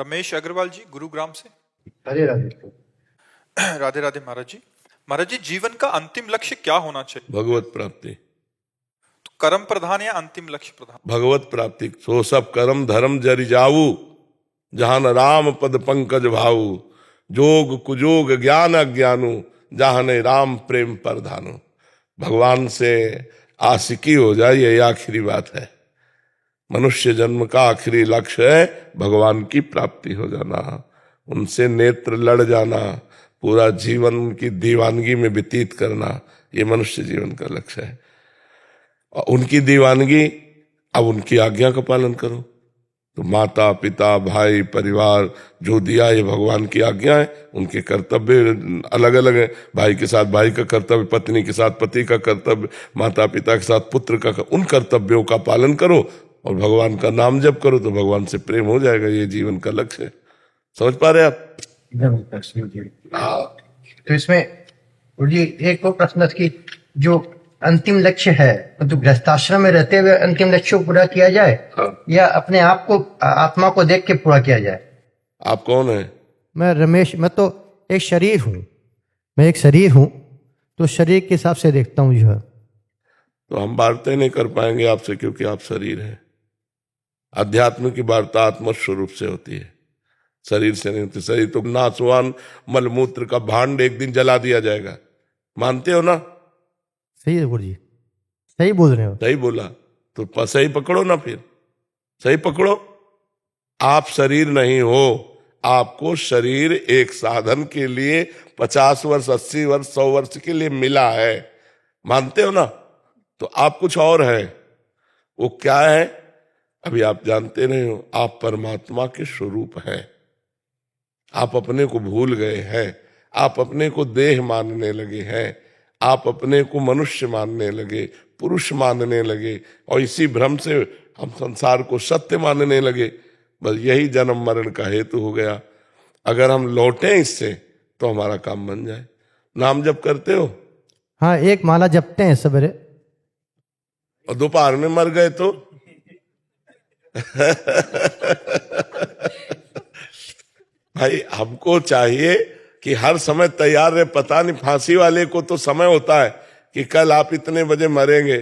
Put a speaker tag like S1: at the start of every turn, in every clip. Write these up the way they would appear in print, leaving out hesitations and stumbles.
S1: रमेश अग्रवाल जी, गुरुग्राम से।
S2: राधे राधे।
S1: राधे राधे महाराज जी। महाराज जी, जीवन का अंतिम लक्ष्य क्या होना चाहिए?
S3: भगवत प्राप्ति।
S1: तो कर्म प्रधान या अंतिम लक्ष्य प्रधान?
S3: भगवत प्राप्ति। सो सब कर्म धर्म जरि जाऊ, जहान राम पद पंकज भाऊ। जोग कुजोग ज्ञान अज्ञानु, जहान राम प्रेम प्रधानु। भगवान से आशिकी हो जाए, यही आखिरी बात है। मनुष्य जन्म का आखिरी लक्ष्य है भगवान की प्राप्ति हो जाना, उनसे नेत्र लड़ जाना, पूरा जीवन उनकी दीवानगी में व्यतीत करना, ये मनुष्य जीवन का लक्ष्य है। और उनकी दीवानगी, अब उनकी आज्ञा का पालन करो। तो माता पिता भाई परिवार जो दिया, ये भगवान की आज्ञा है। उनके कर्तव्य अलग अलग है। भाई के साथ भाई का कर्तव्य, पत्नी के साथ पति का कर्तव्य, माता पिता के साथ पुत्र का, उन कर्तव्यों का पालन करो और भगवान का नाम जप करो, तो भगवान से प्रेम हो जाएगा। ये जीवन का लक्ष्य है। समझ पा रहे आप?
S2: तो इसमें जी एक और प्रश्न कि जो अंतिम लक्ष्य है, तो गृहस्थाश्रम में रहते हुए अंतिम लक्ष्य को पूरा किया जाए, या अपने आप को, आत्मा को देख के पूरा किया जाए?
S3: आप कौन है?
S4: मैं रमेश। मैं तो एक शरीर हूँ, मैं एक शरीर हूँ, तो शरीर के हिसाब से देखता हूँ जो है।
S3: तो हम वार्ता नहीं कर पाएंगे आपसे, क्योंकि आप शरीर हैं। अध्यात्म की वार्ता आत्म स्वरूप से होती है, शरीर से नहीं होती। शरीर तो नासवान मलमूत्र का भांड एक दिन जला दिया जाएगा, मानते हो ना?
S4: सही है गुरु जी, सही बोल रहे हो।
S3: सही बोला तो सही पकड़ो ना, फिर सही पकड़ो। आप शरीर नहीं हो, आपको शरीर एक साधन के लिए 50 वर्ष 80 वर्ष 100 वर्ष के लिए मिला है, मानते हो ना? तो आप कुछ और है। वो क्या है अभी आप जानते नहीं हो। आप परमात्मा के स्वरूप हैं। आप अपने को भूल गए हैं, आप अपने को देह मानने लगे हैं, आप अपने को मनुष्य मानने लगे, पुरुष मानने लगे, और इसी भ्रम से हम संसार को सत्य मानने लगे। बस यही जन्म मरण का हेतु हो गया। अगर हम लौटें इससे तो हमारा काम बन जाए। नाम जप करते हो?
S4: हाँ, एक माला जपते हैं सवेरे।
S3: और दोपहर में मर गए तो भाई हमको चाहिए कि हर समय तैयार रहे। पता नहीं, फांसी वाले को तो समय होता है कि कल आप इतने बजे मरेंगे,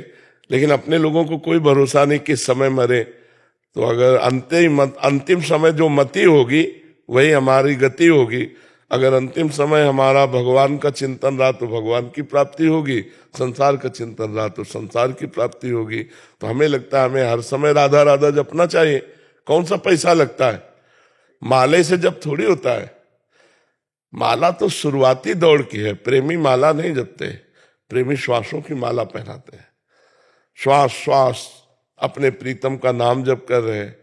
S3: लेकिन अपने लोगों को कोई भरोसा नहीं किस समय मरे। तो अगर अंतिम समय जो मति होगी वही हमारी गति होगी। अगर अंतिम समय हमारा भगवान का चिंतन रहा तो भगवान की प्राप्ति होगी, संसार का चिंतन रहा तो संसार की प्राप्ति होगी। तो हमें लगता है हमें हर समय राधा राधा जपना चाहिए। कौन सा पैसा लगता है? माले से जप थोड़ी होता है। माला तो शुरुआती दौड़ की है। प्रेमी माला नहीं जपते, प्रेमी श्वासों की माला पहनाते हैं। श्वास श्वास अपने प्रीतम का नाम जप कर रहे हैं।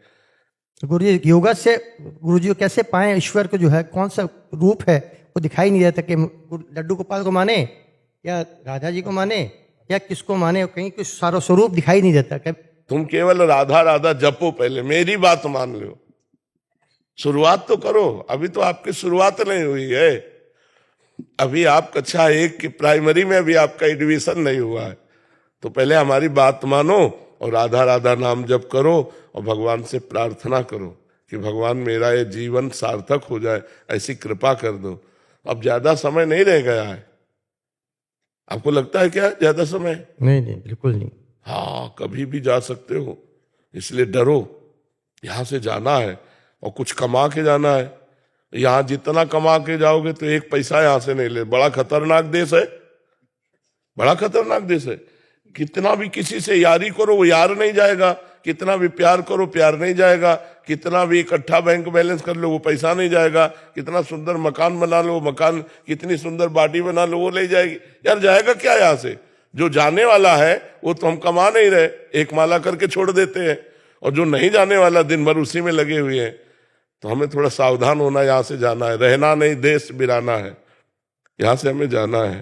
S4: गुरु जी, योगा से गुरु जी कैसे पाए ईश्वर को, जो है कौन सा रूप है वो दिखाई नहीं देता। कि लड्डू गोपाल को माने या राधा जी को माने या किसको माने, कहीं कुछ सारा स्वरूप दिखाई नहीं देता।
S3: तुम केवल राधा राधा जपो, पहले मेरी बात मान लो। शुरुआत तो करो। अभी तो आपकी शुरुआत नहीं हुई है। अभी आप कक्षा 1 की प्राइमरी में अभी आपका एडमिशन नहीं हुआ है। तो पहले हमारी बात मानो और राधा राधा नाम जप करो और भगवान से प्रार्थना करो कि भगवान मेरा ये जीवन सार्थक हो जाए, ऐसी कृपा कर दो। अब ज्यादा समय नहीं रह गया है। आपको लगता है क्या ज्यादा समय?
S4: नहीं नहीं, बिल्कुल नहीं।
S3: हाँ, कभी भी जा सकते हो, इसलिए डरो। यहां से जाना है और कुछ कमा के जाना है। यहां जितना कमा के जाओगे तो एक पैसा यहां से नहीं ले। बड़ा खतरनाक देश है, बड़ा खतरनाक देश है। कितना भी किसी से यारी करो वो यार नहीं जाएगा, कितना भी प्यार करो प्यार नहीं जाएगा, कितना भी इकट्ठा बैंक बैलेंस कर लो वो पैसा नहीं जाएगा, कितना सुंदर मकान बना लो मकान, कितनी सुंदर बाटी बना लो वो ले जाएगी। यार जाएगा क्या यहाँ से? जो जाने वाला है वो तो हम कमा नहीं रहे, एक माला करके छोड़ देते हैं, और जो नहीं जाने वाला दिन भर उसी में लगे हुए हैं। तो हमें थोड़ा सावधान होना, यहाँ से जाना है, रहना नहीं, देश बिराना है, यहाँ से हमें जाना है।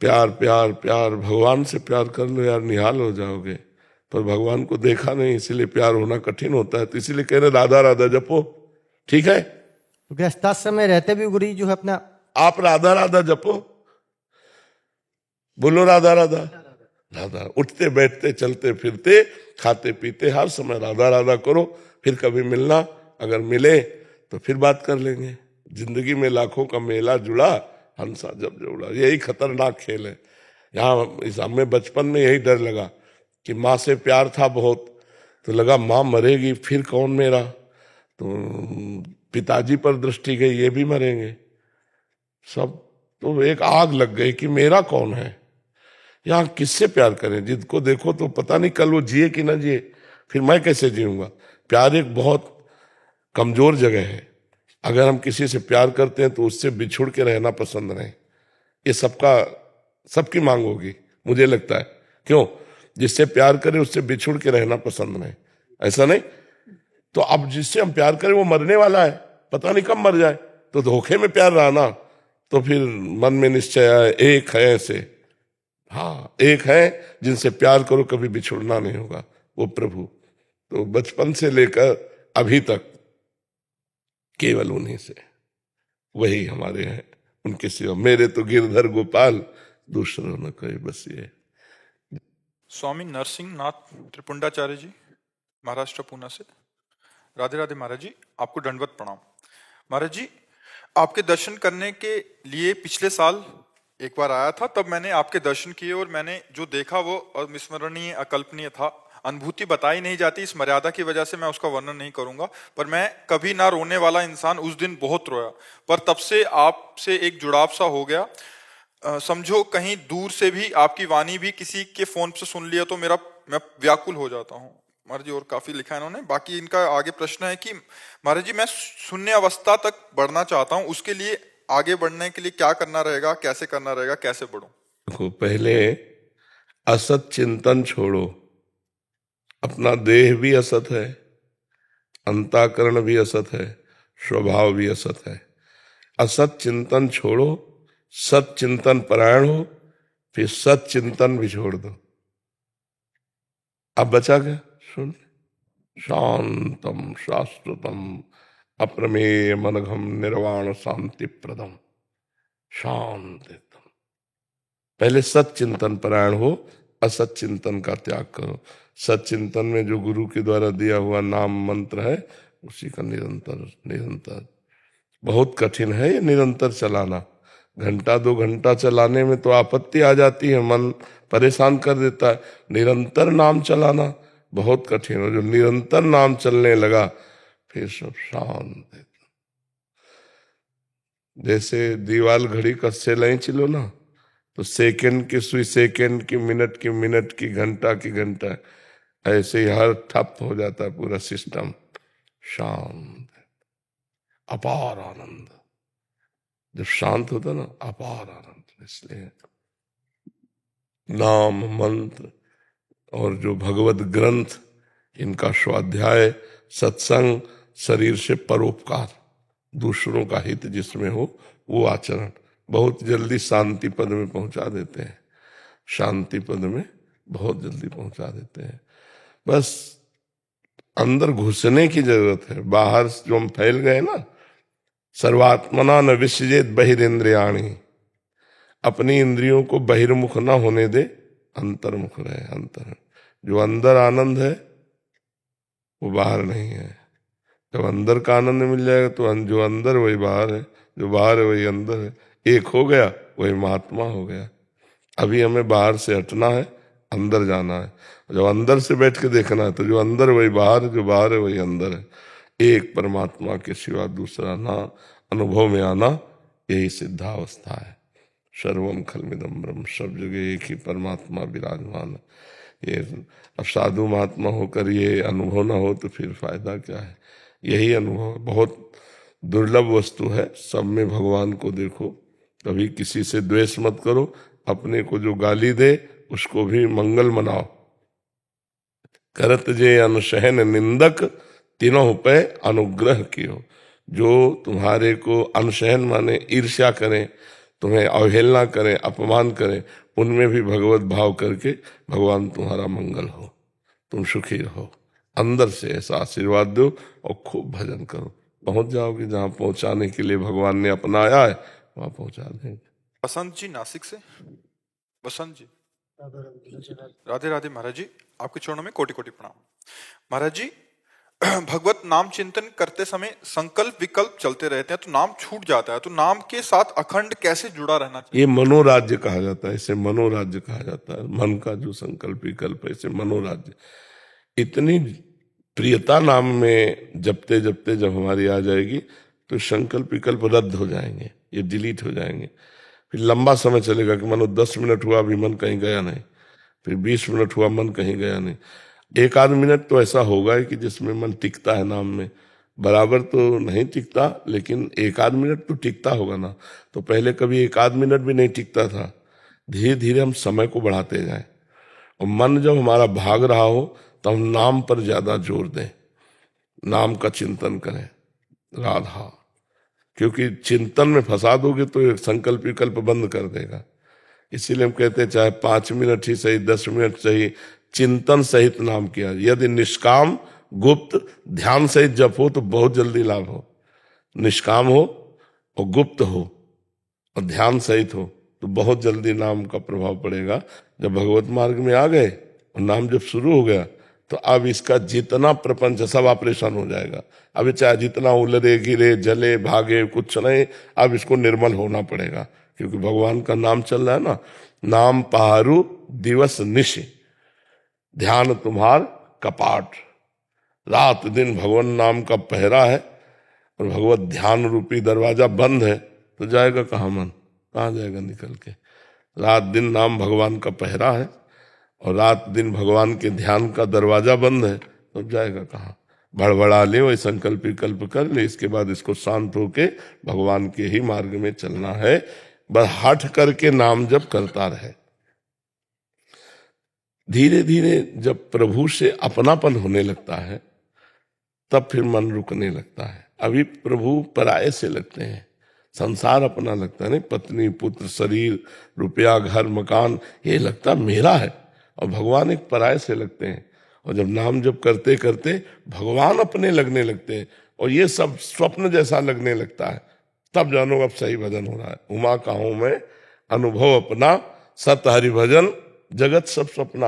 S3: प्यार प्यार प्यार, भगवान से प्यार कर लो यार, निहाल हो जाओगे। पर भगवान को देखा नहीं, इसीलिए प्यार होना कठिन होता है। तो इसीलिए कह रहे राधा राधा जपो, ठीक है?
S4: गृहस्थाश्रम में रहते भी गुरु जी जो है अपना,
S3: आप राधा राधा जपो, बोलो राधा राधा राधा। उठते बैठते चलते फिरते खाते पीते हर समय राधा राधा करो। फिर कभी मिलना, अगर मिले तो फिर बात कर लेंगे। जिंदगी में लाखों का मेला जुड़ा, हंसा जब जुड़ा, यही खतरनाक खेल है। यहाँ इस हमें बचपन में यही डर लगा कि माँ से प्यार था बहुत, तो लगा माँ मरेगी फिर कौन मेरा, तो पिताजी पर दृष्टि गई, ये भी मरेंगे सब, तो एक आग लग गई कि मेरा कौन है, यहाँ किससे प्यार करें। जिसको देखो तो पता नहीं कल वो जिए कि ना जिए, फिर मैं कैसे जीऊंगा। प्यार एक बहुत कमजोर जगह है। अगर हम किसी से प्यार करते हैं तो उससे बिछुड़ के रहना पसंद नहीं, ये सबकी मांग होगी मुझे लगता है। क्यों? जिससे प्यार करे उससे बिछुड़ के रहना पसंद नहीं, ऐसा नहीं? तो अब जिससे हम प्यार करें वो मरने वाला है, पता नहीं कब मर जाए, तो धोखे में प्यार रहा ना, तो फिर मन में निश्चय है एक है ऐसे, हाँ एक है जिनसे प्यार करो कभी बिछुड़ना नहीं होगा, वो प्रभु। तो बचपन से लेकर अभी तक केवल उन्हीं से, वही हमारे हैं, उनके सिवा मेरे तो गिरधर गोपाल, दूसरों न कोई, बस ये।
S1: स्वामी नरसिंह नाथ त्रिपुंडाचार्य जी, महाराष्ट्र पूना से। राधे राधे महाराज जी, आपको दंडवत प्रणाम। महाराज जी, आपके दर्शन करने के लिए पिछले साल एक बार आया था, तब मैंने आपके दर्शन किए और मैंने जो देखा वो अविस्मरणीय, अकल्पनीय था। अनुभूति बताई नहीं जाती, इस मर्यादा की वजह से मैं उसका वर्णन नहीं करूंगा, पर मैं कभी ना रोने वाला इंसान उस दिन बहुत रोया, पर तब से आपसे एक जुड़ाव सा हो गया। समझो कहीं दूर से भी आपकी वाणी भी किसी के फोन से सुन लिया तो मैं व्याकुल हो जाता हूँ। महाराज जी और काफी लिखा है इन्होंने। बाकी इनका आगे प्रश्न है कि महाराज जी मैं शून्य अवस्था तक बढ़ना चाहता हूँ, उसके लिए आगे बढ़ने के लिए क्या करना रहेगा, कैसे करना रहेगा, कैसे बढ़ूं?
S3: देखो, पहले असत चिंतन छोड़ो। अपना देह भी असत है, अंतःकरण भी असत है, स्वभाव भी असत है। असत चिंतन छोड़ो, सत चिंतन परायण हो, फिर सत चिंतन भी छोड़ दो। अब बचा क्या? सुन, शांतम शाश्वतम अप्रमेय मनघम निर्वाण शांति प्रदम, शांत एकदम। पहले सत चिंतन परायण हो, असत चिंतन का त्याग करो। सत चिंतन में जो गुरु के द्वारा दिया हुआ नाम मंत्र है उसी का निरंतर निरंतर, बहुत कठिन है ये निरंतर चलाना। घंटा 2 घंटा चलाने में तो आपत्ति आ जाती है, मन परेशान कर देता है। निरंतर नाम चलाना बहुत कठिन है। जो निरंतर नाम चलने लगा फिर सब शांत है। जैसे दीवाल घड़ी कस्से लाई चिलो ना, तो सेकंड की सुई सेकंड की, मिनट की, घंटा की घंटा, ऐसे ही हर ठप हो जाता है पूरा सिस्टम। शांत, अपार आनंद। जब शांत होता ना, अपार आनंद। इसलिए नाम मंत्र और जो भगवत ग्रंथ, इनका स्वाध्याय, सत्संग, शरीर से परोपकार, दूसरों का हित जिसमें हो वो आचरण बहुत जल्दी शांति पद में पहुंचा देते हैं। शांति पद में बहुत जल्दी पहुंचा देते हैं। बस अंदर घुसने की जरूरत है। बाहर जो हम फैल गए ना, सर्वात्मना न विसृजेत बहिरेंद्रियाणि, अपनी इंद्रियों को बहिर्मुख न होने दे, अंतर्मुख रहे। अंतर, जो अंदर आनंद है वो बाहर नहीं है। जब अंदर का आनंद मिल जाएगा तो जो अंदर वही बाहर है, जो बाहर है वही अंदर है। एक हो गया वही महात्मा हो गया। अभी हमें बाहर से हटना है, अंदर जाना है। जब अंदर से बैठ के देखना है तो जो अंदर वही बाहर है, जो बाहर है वही अंदर है। एक परमात्मा के सिवा दूसरा ना अनुभव में आना, यही सिद्धावस्था है। सर्वम खलमिदम ब्रह्म, सब जगह एक ही परमात्मा विराजमान है। ये अब साधु महात्मा होकर ये अनुभव ना हो तो फिर फायदा क्या है? यही अनुभव बहुत दुर्लभ वस्तु है। सब में भगवान को देखो, कभी किसी से द्वेष मत करो। अपने को जो गाली दे उसको भी मंगल मनाओ। करत जे अनुशहन निंदक, तीनों पे अनुग्रह कियो। जो तुम्हारे को अनुशहन माने ईर्ष्या करें, तुम्हें अवहेलना करें, अपमान करें, उनमें भी भगवत भाव करके भगवान तुम्हारा मंगल हो, तुम सुखी रहो। अंदर से ऐसा आशीर्वाद दो और खूब भजन करो। पहुंच जाओगे जहां पहुंचाने के लिए भगवान ने अपनाया है, वहां पहुंचा देंगे।
S1: बसंत जी नासिक से। बसंत जी, राधे राधे महाराज जी, आपके चरणों में कोटि कोटि प्रणाम। महाराज जी, भगवत नाम चिंतन करते समय संकल्प विकल्प चलते रहते हैं तो नाम छूट जाता है, तो नाम के साथ अखंड कैसे जुड़ा रहना चाहिए?
S3: ये मनोराज्य कहा जाता है, इसे मनोराज्य कहा जाता है। मन का जो संकल्प विकल्प है, इसे मनोराज्य। इतनी प्रियता नाम में जपते जपते जब हमारी आ जाएगी तो संकल्प विकल्प रद्द हो जाएंगे, ये डिलीट हो जाएंगे। फिर लंबा समय चलेगा कि मानो 10 मिनट हुआ अभी मन कहीं गया नहीं, फिर 20 मिनट हुआ मन कहीं गया नहीं। एक आध मिनट तो ऐसा होगा कि जिसमें मन टिकता है नाम में, बराबर तो नहीं टिकता, लेकिन एक आध मिनट तो टिकता होगा ना। तो पहले कभी एक आध मिनट भी नहीं टिकता था। धीरे धीरे हम समय को बढ़ाते जाएं, और मन जब हमारा भाग रहा हो तो हम नाम पर ज्यादा जोर दें, नाम का चिंतन करें, राधा। क्योंकि चिंतन में फंसा दोगे तो एक संकल्प विकल्प बंद कर देगा। इसीलिए हम कहते हैं चाहे 5 मिनट ही सही, 10 मिनट सही, चिंतन सहित नाम किया। यदि निष्काम गुप्त ध्यान सहित जपो तो बहुत जल्दी लाभ हो। निष्काम हो और गुप्त हो और ध्यान सहित हो तो बहुत जल्दी नाम का प्रभाव पड़ेगा। जब भगवत मार्ग में आ गए और नाम जब शुरू हो गया तो अब इसका जितना प्रपंच सब ऑपरेशन हो जाएगा। अब ये चाहे जितना उलरे गिरे जले भागे कुछ नहीं, अब इसको निर्मल होना पड़ेगा, क्योंकि भगवान का नाम चल रहा है ना। नाम पहारू दिवस निश, ध्यान तुम्हार कपाट। रात दिन भगवान नाम का पहरा है और भगवत ध्यान रूपी दरवाजा बंद है, तो जाएगा कहाँ मन, कहाँ जाएगा निकल के। रात दिन नाम भगवान का पहरा है और रात दिन भगवान के ध्यान का दरवाजा बंद है, तो जाएगा कहाँ। बड़बड़ा ले, वही संकल्प विकल्प कर ले, इसके बाद इसको शांत होके भगवान के ही मार्ग में चलना है। बस हट करके नाम जप करता रहे। धीरे धीरे जब प्रभु से अपनापन होने लगता है तब फिर मन रुकने लगता है। अभी प्रभु पराये से लगते हैं, संसार अपना लगता है, नहीं, पत्नी पुत्र शरीर रुपया घर मकान ये लगता मेरा है, और भगवान एक पराये से लगते हैं। और जब नाम जप करते करते भगवान अपने लगने लगते हैं और ये सब स्वप्न जैसा लगने लगता है, तब जानो अब सही भजन हो रहा है। उमा का हूं मैं अनुभव अपना, सत हरि भजन जगत सब सपना।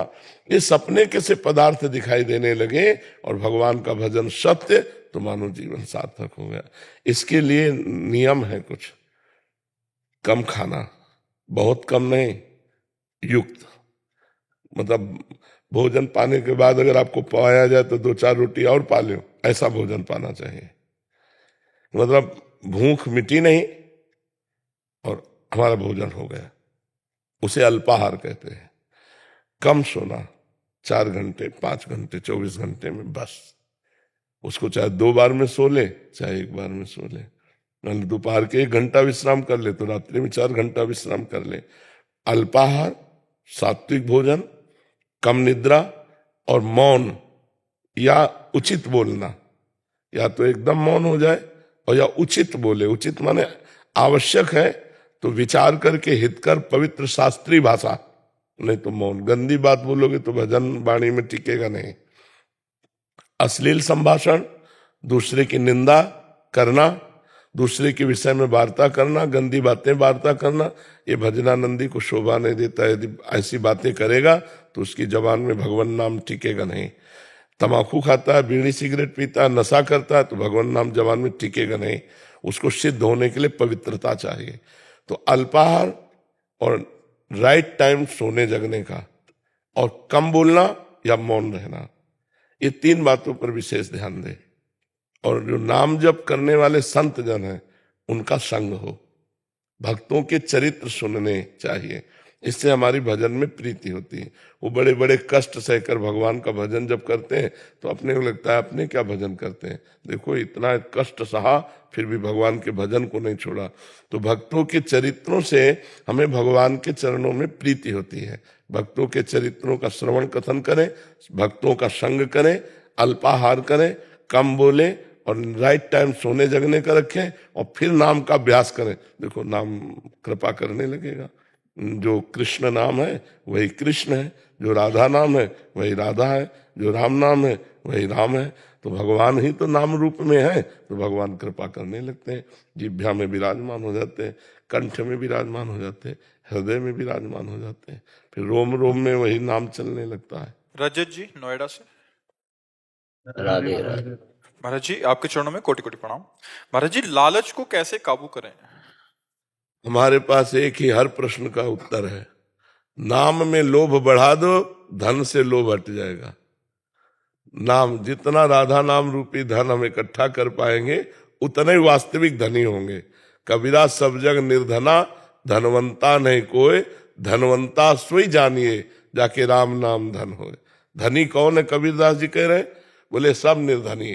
S3: ये सपने कैसे पदार्थ दिखाई देने लगे और भगवान का भजन सत्य, तो मानो जीवन सार्थक हो गया। इसके लिए नियम है कुछ, कम खाना, बहुत कम नहीं, युक्त। मतलब भोजन पाने के बाद अगर आपको पाया जाए तो 2-4 रोटी और पा लो, ऐसा भोजन पाना चाहिए। मतलब भूख मिटी नहीं और हमारा भोजन हो गया, उसे अल्पाहार कहते हैं। कम सोना, 4 घंटे 5 घंटे 24 घंटे में बस। उसको चाहे 2 बार में सो ले, चाहे 1 बार में सो ले। दोपहर के 1 घंटा विश्राम कर ले तो रात्रि में 4 घंटा विश्राम कर ले। अल्पाहार, सात्विक भोजन, कम निद्रा और मौन या उचित बोलना। या तो एकदम मौन हो जाए और या उचित बोले। उचित माने आवश्यक है तो विचार करके हितकर पवित्र शास्त्रीय भाषा, नहीं तो मौन। गंदी बात बोलोगे तो भजन वाणी में टिकेगा नहीं। अश्लील संभाषण, दूसरे की निंदा करना, दूसरे के विषय में वार्ता करना, गंदी बातें वार्ता करना, ये भजनानंदी को शोभा नहीं देता। यदि ऐसी बातें करेगा तो उसकी जबान में भगवान नाम टिकेगा नहीं। तमाकू खाता है, बीड़ी सिगरेट पीता है, नशा करता है, तो भगवान नाम जबान में टिकेगा नहीं। उसको सिद्ध होने के लिए पवित्रता चाहिए। तो अल्पाहार और राइट टाइम सोने जगने का, और कम बोलना या मौन रहना, ये 3 बातों पर विशेष ध्यान दें। और जो नाम जप करने वाले संत जन हैं उनका संग हो, भक्तों के चरित्र सुनने चाहिए, इससे हमारी भजन में प्रीति होती है। वो बड़े बड़े कष्ट सहकर भगवान का भजन जब करते हैं तो अपने को लगता है अपने क्या भजन करते हैं, देखो इतना कष्ट सहा फिर भी भगवान के भजन को नहीं छोड़ा। तो भक्तों के चरित्रों से हमें भगवान के चरणों में प्रीति होती है। भक्तों के चरित्रों का श्रवण कथन करें, भक्तों का संग करें, अल्पाहार करें, कम बोले और राइट टाइम सोने जगने का रखें, और फिर नाम का अभ्यास करें। देखो नाम कृपा करने लगेगा। जो कृष्ण नाम है वही कृष्ण है, जो राधा नाम है वही राधा है, जो राम नाम है वही राम है। तो भगवान ही तो नाम रूप में है, तो भगवान कृपा करने लगते हैं, जिह्वा में विराजमान हो जाते हैं, कंठ में विराजमान हो जाते हैं, हृदय में विराजमान हो जाते हैं, फिर रोम रोम में वही नाम चलने लगता है।
S1: रजत जी नोएडा से।
S5: राधे राधे।
S1: महाराज जी आपके चरणों में कोटि कोटि प्रणाम। महाराज जी लालच को कैसे काबू करें?
S3: हमारे पास एक ही हर प्रश्न का उत्तर है। नाम में लोभ बढ़ा दो, धन से लोभ हट जाएगा। नाम, जितना राधा नाम रूपी धन हम इकट्ठा कर पाएंगे उतने ही वास्तविक धनी होंगे। कबीरा सब जग निर्धना, धनवंता नहीं कोई, धनवंता सोई जानिए, जाके राम नाम धन होए। धनी कौन है? कबीरदास जी कह रहे हैं, बोले सब निर्धनी।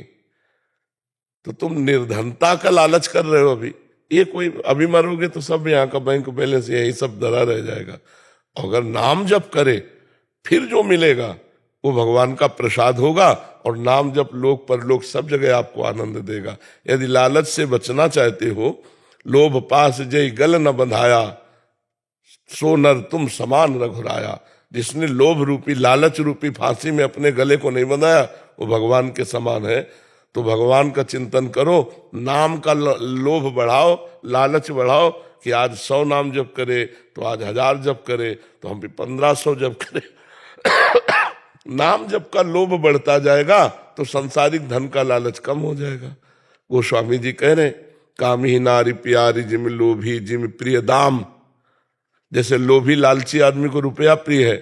S3: तो तुम निर्धनता का लालच कर रहे हो अभी। ये कोई, अभी मरोगे तो सब यहाँ का बैंक बैलेंस यही सब धरा रह जाएगा। अगर नाम जप करे फिर जो मिलेगा वो भगवान का प्रसाद होगा, और नाम जप लोक परलोक सब जगह आपको आनंद देगा। यदि लालच से बचना चाहते हो, लोभ पास जय गल न बंधाया, सो नर तुम समान रघुराया। जिसने लोभ रूपी लालच रूपी फांसी में अपने गले को नहीं बंधाया वो भगवान के समान है। तो भगवान का चिंतन करो, नाम का लोभ बढ़ाओ, लालच बढ़ाओ कि आज 100 नाम जप करे तो आज 1000 जप करे तो हम भी 1500 जप करें। नाम जप का लोभ बढ़ता जाएगा तो सांसारिक धन का लालच कम हो जाएगा। गोस्वामी जी कह रहे, कामी नारी प्यारी जिम लोभी जिम प्रिय दाम। जैसे लोभी लालची आदमी को रुपया प्रिय है,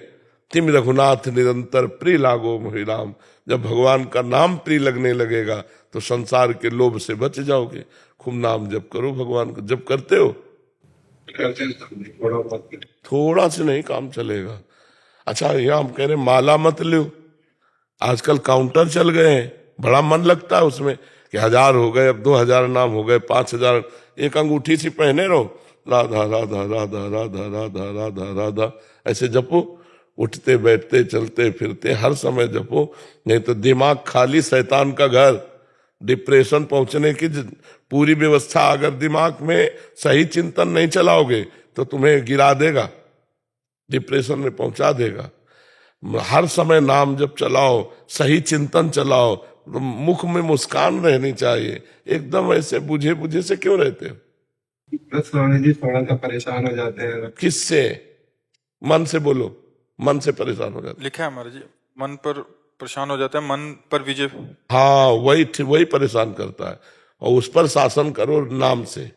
S3: तिम रघुनाथ निरंतर प्रिय लागो मोहि राम। जब भगवान का नाम प्रिय लगने लगेगा तो संसार के लोभ से बच जाओगे। खूब नाम जप करो भगवान को। जप करते हो? थोड़ा से नहीं काम चलेगा। अच्छा, यहाँ हम कह रहे माला मत लो, आजकल काउंटर चल गए हैं, बड़ा मन लगता है उसमें कि 1000 हो गए, अब 2000 नाम हो गए, 5000। एक अंगूठी सी पहने रहो, राधा राधा राधा राधा राधा राधा राधा, ऐसे जपो। उठते बैठते चलते फिरते हर समय जपो, नहीं तो दिमाग खाली शैतान का घर। डिप्रेशन पहुंचने की पूरी व्यवस्था, अगर दिमाग में सही चिंतन नहीं चलाओगे तो तुम्हें गिरा देगा, डिप्रेशन में पहुंचा देगा। हर समय नाम जप चलाओ, सही चिंतन चलाओ, तो मुख में मुस्कान रहनी चाहिए। एकदम ऐसे बुझे बुझे से क्यों रहते हो?
S6: बस स्वामी जी थोड़ा सा परेशान हो जाते हैं।
S3: किससे? मन से बोलो, मन से परेशान हो जाते।
S1: लिखा है महाराज जी, मन पर परेशान हो जाता है, मन पर विजय।
S3: हाँ, वही परेशान करता है। और उस पर शासन करो नाम से।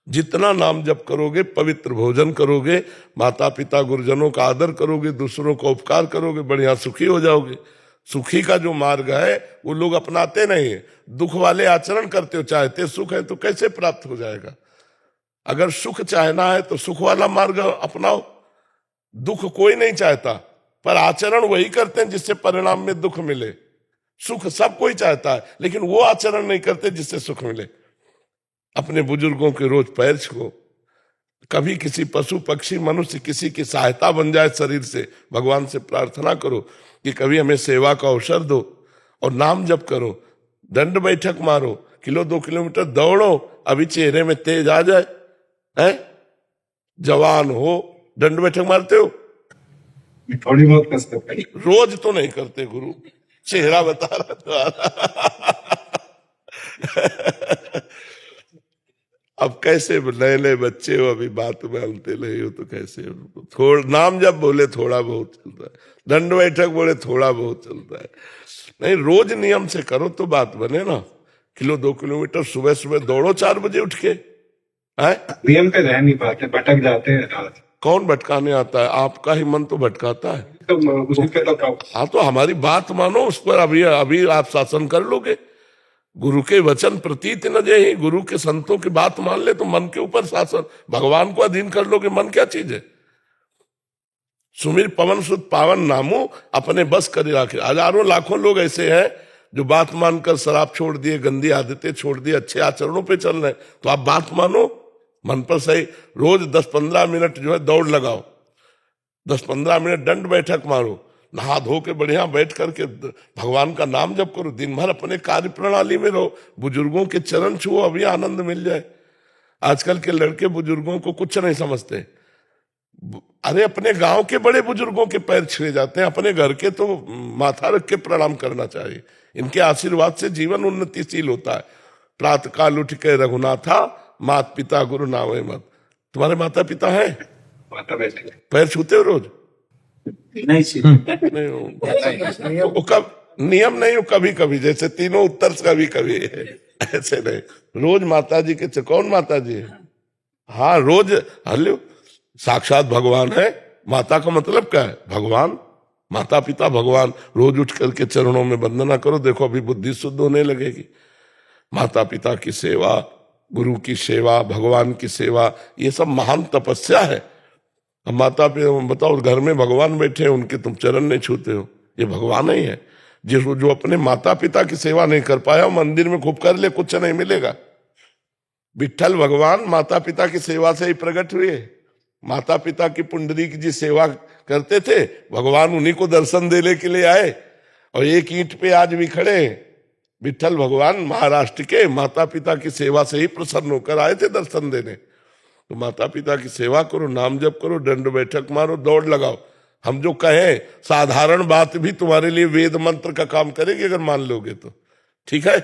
S3: जितना नाम जप करोगे, पवित्र भोजन करोगे, माता पिता गुरुजनों का आदर करोगे, दूसरों का उपकार करोगे, बढ़िया सुखी हो जाओगे। सुखी का जो मार्ग है वो लोग अपनाते नहीं है। दुख वाले आचरण करते हो, चाहते सुख है तो कैसे प्राप्त हो जाएगा? अगर सुख चाहना है तो सुख वाला मार्ग अपनाओ। दुख कोई नहीं चाहता, पर आचरण वही करते हैं जिससे परिणाम में दुख मिले। सुख सब कोई चाहता है, लेकिन वो आचरण नहीं करते जिससे सुख मिले। अपने बुजुर्गों के रोज पैर छुओ, कभी किसी पशु पक्षी मनुष्य किसी की सहायता बन जाए शरीर से, भगवान से प्रार्थना करो कि कभी हमें सेवा का अवसर दो। और नाम जप करो, दंड बैठक मारो, 1-2 किलोमीटर दौड़ो, अभी चेहरे में तेज आ जाए। है जवान हो, दंड बैठक मारते हो?
S6: थोड़ी बहुत कसरत करी।
S3: रोज तो नहीं करते गुरु, चेहरा बता रहा था। अब कैसे नए नए बच्चे हो, अभी बात मानते नहीं हो तो कैसे? थोड़ा नाम जब बोले थोड़ा बहुत चलता है, दंड बैठक बोले थोड़ा बहुत चलता है। नहीं, रोज नियम से करो तो बात बने ना। 1-2 किलोमीटर सुबह सुबह दौड़ो 4 बजे उठ के। है
S6: नियम पे रह नहीं पाते, भटक जाते हैं।
S3: कौन भटकाने आता है? आपका ही मन तो भटकाता है।
S6: तो उसी पे तो
S3: हाँ, तो हमारी बात मानो, उस पर अभी आप शासन कर लोगे। गुरु के वचन प्रतीत न जय, गुरु के संतों की बात मान ले तो मन के ऊपर शासन, भगवान को अधीन कर लोगे। मन क्या चीज है? सुमिर पवन सुत पावन नामू, अपने बस कर राखे। हजारों लाखों लोग ऐसे हैं जो बात मानकर शराब छोड़ दिए, गंदी आदतें छोड़ दिए, अच्छे आचरणों पे चल रहे हैं। तो आप बात मानो, मन पर सही। रोज 10-15 मिनट जो है दौड़ लगाओ, 10-15 मिनट दंड बैठक मारो, नहा धो के बढ़िया बैठ करके भगवान का नाम जप करो। दिन भर अपने कार्य प्रणाली में रहो, बुजुर्गों के चरण छुओ, अभी आनंद मिल जाए। आजकल के लड़के बुजुर्गों को कुछ नहीं समझते। अरे अपने गांव के बड़े बुजुर्गों के पैर छुए जाते हैं, अपने घर के तो माथा रख के प्रणाम करना चाहिए। इनके आशीर्वाद से जीवन उन्नतिशील होता है। प्रातः काल उठ के रघुनाथा, माता पिता गुरु नावे मत। तुम्हारे माता पिता हैं?
S6: माता बैठे
S3: पैर छूते हो रोज?
S6: नहीं
S3: नहीं। वो कब नियम नहीं हो, कभी कभी, जैसे तीनों उत्तर से कभी कभी ऐसे नहीं। रोज माता जी के कौन माता जी है? हाँ रोज, हेलो, साक्षात भगवान है। माता का मतलब क्या है? भगवान, माता पिता भगवान। रोज उठ करके चरणों में वंदना करो, देखो अभी बुद्धि शुद्ध होने लगेगी। माता पिता की सेवा, गुरु की सेवा, भगवान की सेवा, ये सब महान तपस्या है। अब माता पिता बताओ, घर में भगवान बैठे हैं, उनके तुम चरण नहीं छूते हो, ये भगवान ही है। जो अपने माता पिता की सेवा नहीं कर पाया, मंदिर में खूब कर ले, कुछ नहीं मिलेगा। विठ्ठल भगवान माता पिता की सेवा से ही प्रकट हुए। माता पिता की पुंडरीक जी सेवा करते थे, भगवान उन्हीं को दर्शन देने के लिए आए, और एक ईंट पे आज भी खड़े हैं। विठ्ठल भगवान महाराष्ट्र के माता पिता की सेवा से ही प्रसन्न होकर आए थे दर्शन देने। तो माता पिता की सेवा करो, नाम जप करो, दंड बैठक मारो, दौड़ लगाओ। हम जो कहें साधारण बात भी तुम्हारे लिए वेद मंत्र का काम करेगी अगर मान लोगे तो। ठीक है,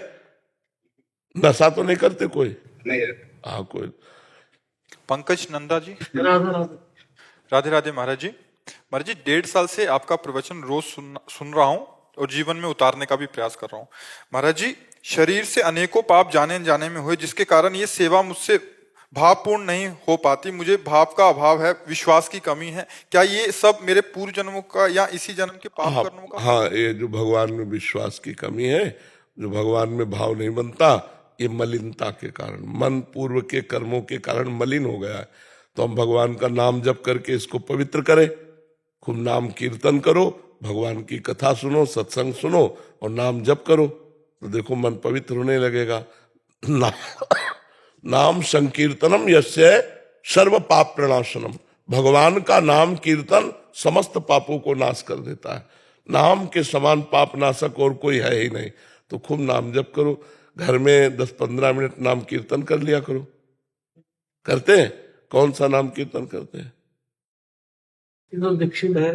S3: नशा तो नहीं करते कोई?
S6: नहीं है।
S3: हाँ कोई।
S1: पंकज नंदा जी।
S5: राधे राधे।
S1: राधे राधे महाराज जी। महाराज जी, 1.5 साल से आपका प्रवचन रोज सुन रहा हूँ और जीवन में उतारने का भी प्रयास कर रहा हूँ। महाराज जी, शरीर से अनेकों पाप जाने जाने में हुए, जिसके कारण ये सेवा मुझसे भावपूर्ण नहीं हो पाती। मुझे भाव का अभाव है, विश्वास की कमी है। क्या ये सब मेरे पूर्व जन्मों का या इसी जन्म के पाप कर्मों का?
S3: हाँ, ये जो भगवान में विश्वास की कमी है, जो भगवान में भाव नहीं बनता, ये मलिनता के कारण, मन पूर्व के कर्मों के कारण मलिन हो गया है। तो हम भगवान का नाम जप करके इसको पवित्र करें। खूब नाम कीर्तन करो, भगवान की कथा सुनो, सत्संग सुनो और नाम जप करो, तो देखो मन पवित्र होने लगेगा। नाम संकीर्तनम यस्य सर्व पाप प्रणाशनम। भगवान का नाम कीर्तन समस्त पापों को नाश कर देता है। नाम के समान पाप नाशक और कोई है ही नहीं। तो खूब नाम जप करो, घर में 10-15 मिनट नाम कीर्तन कर लिया करो। करते हैं? कौन सा नाम कीर्तन करते हैं?
S5: ये तो दीक्षित है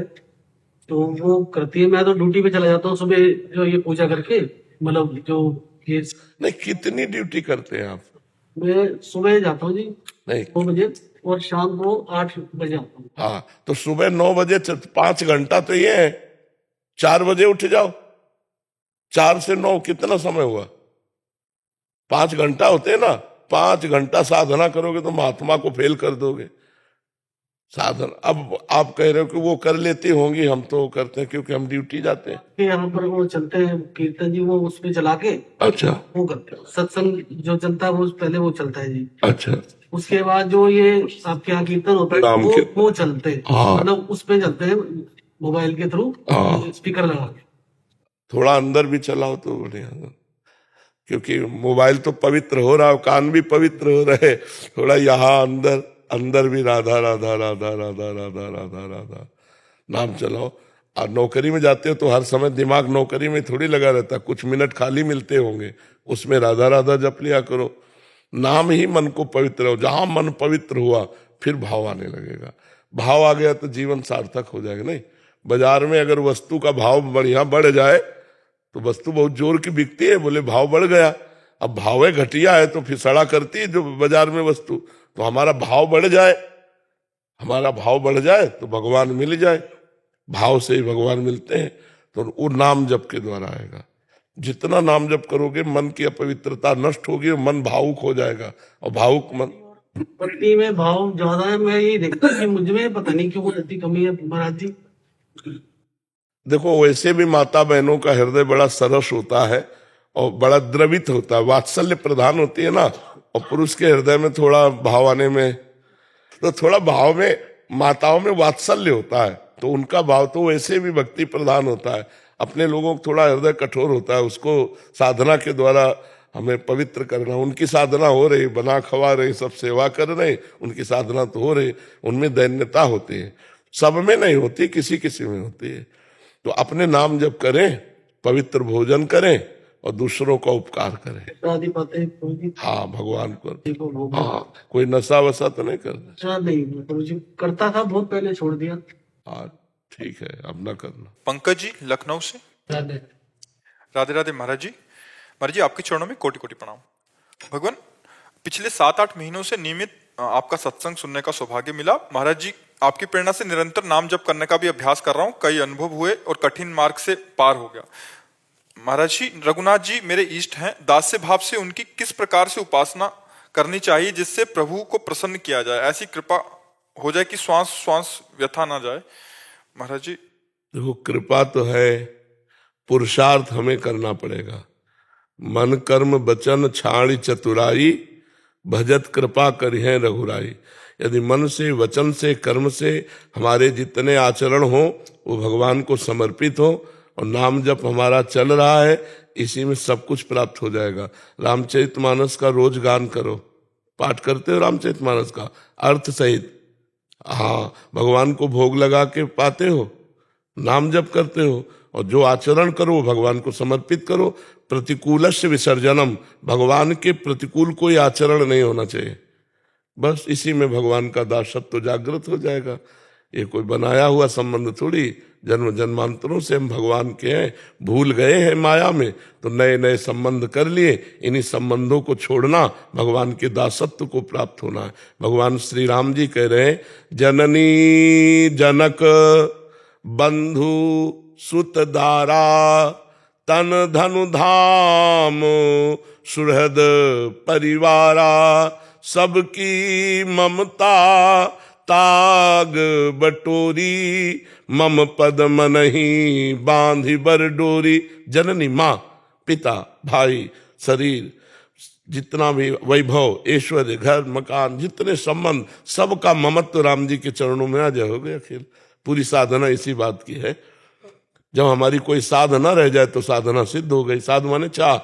S5: तो वो करती है। मैं तो ड्यूटी पे चला जाता हूँ सुबह, जो ये पूजा करके, मतलब जो ये
S3: नहीं, कितनी ड्यूटी करते हैं आप?
S5: मैं सुबह जाता हूँ जी
S3: नहीं,
S5: 2 बजे और शाम को 8 बजे आता हूँ।
S3: हाँ तो सुबह 9 बजे 5 घंटा तो ये है। 4 बजे उठ जाओ, 4 से 9 कितना समय हुआ? 5 घंटा होते हैं ना। 5 घंटा साधना करोगे तो महात्मा को फेल कर दोगे। साधन अब आप कह रहे हो कि वो कर लेती होंगी, हम तो करते हैं क्योंकि हम ड्यूटी जाते हैं।
S5: फिर यहाँ पर वो चलते हैं कीर्तन जी, वो उस पे चला के
S3: अच्छा
S5: वो करते हैं। सत्संग जो चलता है वो पहले वो चलता है जी।
S3: अच्छा।
S5: उसके बाद जो ये आपके यहाँ कीर्तन होता है
S3: नाम कीर्तन।
S5: वो चलते हैं,
S3: हाँ।
S5: मतलब उस पे चलते हैं मोबाइल के थ्रू,
S3: हाँ।
S5: स्पीकर लगा के।
S3: थोड़ा अंदर भी चलाओ तो बढ़िया, क्योंकि मोबाइल तो पवित्र हो रहा है, कान भी पवित्र हो रहे, थोड़ा यहाँ अंदर अंदर भी राधा राधा राधा राधा राधा राधा राधा नाम चलाओ। और नौकरी में जाते हो तो हर समय दिमाग नौकरी में थोड़ी लगा रहता, कुछ मिनट खाली मिलते होंगे, उसमें राधा राधा जप लिया करो। नाम ही मन को पवित्र हो। जहां मन पवित्र हुआ फिर भाव आने लगेगा। भाव आ गया तो जीवन सार्थक हो जाएगा। नहीं, बाजार में अगर वस्तु का भाव बढ़िया बढ़ जाए तो वस्तु बहुत जोर की बिकती है, बोले भाव बढ़ गया। अब भाव है घटिया है तो फिर सड़ा करती है जो बाजार में वस्तु। तो हमारा भाव बढ़ जाए, हमारा भाव बढ़ जाए तो भगवान मिल जाए। भाव से ही भगवान मिलते हैं। तो वो नाम जप के द्वारा आएगा। जितना नाम जप करोगे मन की अपवित्रता नष्ट होगी, मन भावुक हो जाएगा। और भावुक मन,
S5: पत्नी में भाव ज्यादा है। मैं ये देखता हूँ कि मुझ में पता नहीं क्यों इतनी कमी है महाराज जी।
S3: देखो वैसे भी माता बहनों का हृदय बड़ा सरस होता है और बड़ा द्रवित होता है, वात्सल्य प्रधान होती है ना। और पुरुष के हृदय में थोड़ा भाव आने में, तो थोड़ा भाव में माताओं में वात्सल्य होता है, तो उनका भाव तो वैसे भी भक्ति प्रधान होता है। अपने लोगों को थोड़ा हृदय कठोर होता है, उसको साधना के द्वारा हमें पवित्र करना। उनकी साधना हो रही, बना खवा रही, सब सेवा कर रहे, उनकी साधना तो हो रही, उनमें दैन्यता होती है। सब में नहीं होती, किसी किसी में होती है। तो अपने नाम जप करें, पवित्र भोजन करें और दूसरों का उपकार करें।
S5: शादी पाते
S3: हाँ, भगवान को।
S5: को
S3: हाँ, कोई नशा वशा तो नहीं करना।
S5: शायद नहीं गुरु जी, करता था बहुत पहले, छोड़ दिया।
S3: हाँ ठीक है, अब ना करना।
S1: पंकज जी लखनऊ से।
S5: राधे
S1: राधे राधे महाराज जी। महाराज जी, आपके चरणों में कोटि कोटि प्रणाम। भगवान, पिछले 7-8 महीनों से नियमित आपका सत्संग सुनने का सौभाग्य मिला। महाराज जी, आपकी प्रेरणा से निरंतर नाम जप करने का भी अभ्यास कर रहा हूँ। कई अनुभव हुए और कठिन मार्ग से पार हो गया। महाराज जी, रघुनाथ जी मेरे इष्ट हैं, दास्य भाव से उनकी किस प्रकार से उपासना करनी चाहिए जिससे प्रभु को प्रसन्न किया जाए, ऐसी कृपा हो जाए कि श्वास श्वास व्यथा ना जाए। महाराज जी
S3: देखो, कृपा तो है, पुरुषार्थ हमें करना पड़ेगा। मन कर्म वचन छाड़ी चतुराई, भजत कृपा करिहे रघुराई। यदि मन से, वचन से, कर्म से हमारे जितने आचरण हो वो भगवान को समर्पित हो और नाम जप हमारा चल रहा है, इसी में सब कुछ प्राप्त हो जाएगा। रामचरितमानस का रोज गान करो, पाठ करते हो रामचरितमानस का अर्थ सहित? हाँ, भगवान को भोग लगा के पाते हो, नाम जप करते हो, और जो आचरण करो वो भगवान को समर्पित करो। प्रतिकूलस्य विसर्जनम, भगवान के प्रतिकूल कोई आचरण नहीं होना चाहिए। बस इसी में भगवान का दासत्व तो जागृत हो जाएगा। ये कोई बनाया हुआ संबंध थोड़ी, जन्म जन्मांतरों से हम भगवान के हैं, भूल गए हैं माया में तो नए नए संबंध कर लिए। इन्हीं संबंधों को छोड़ना भगवान के दासत्व को प्राप्त होना है। भगवान श्री राम जी कह रहे हैं, जननी जनक बंधु सुत दारा, तन धनु धाम सुहृद परिवारा, सबकी ममता ताग बटोरी, मम पद मनहि बांधि बर डोरी। जननी माँ, पिता, भाई, शरीर, जितना भी वैभव, ऐश्वर्य, घर मकान, जितने संबंध, सबका ममत्व राम जी के चरणों में आ जाओगे। अखिल पूरी साधना इसी बात की है। जब हमारी कोई साधना रह जाए तो साधना सिद्ध हो गई। साध माने चाह,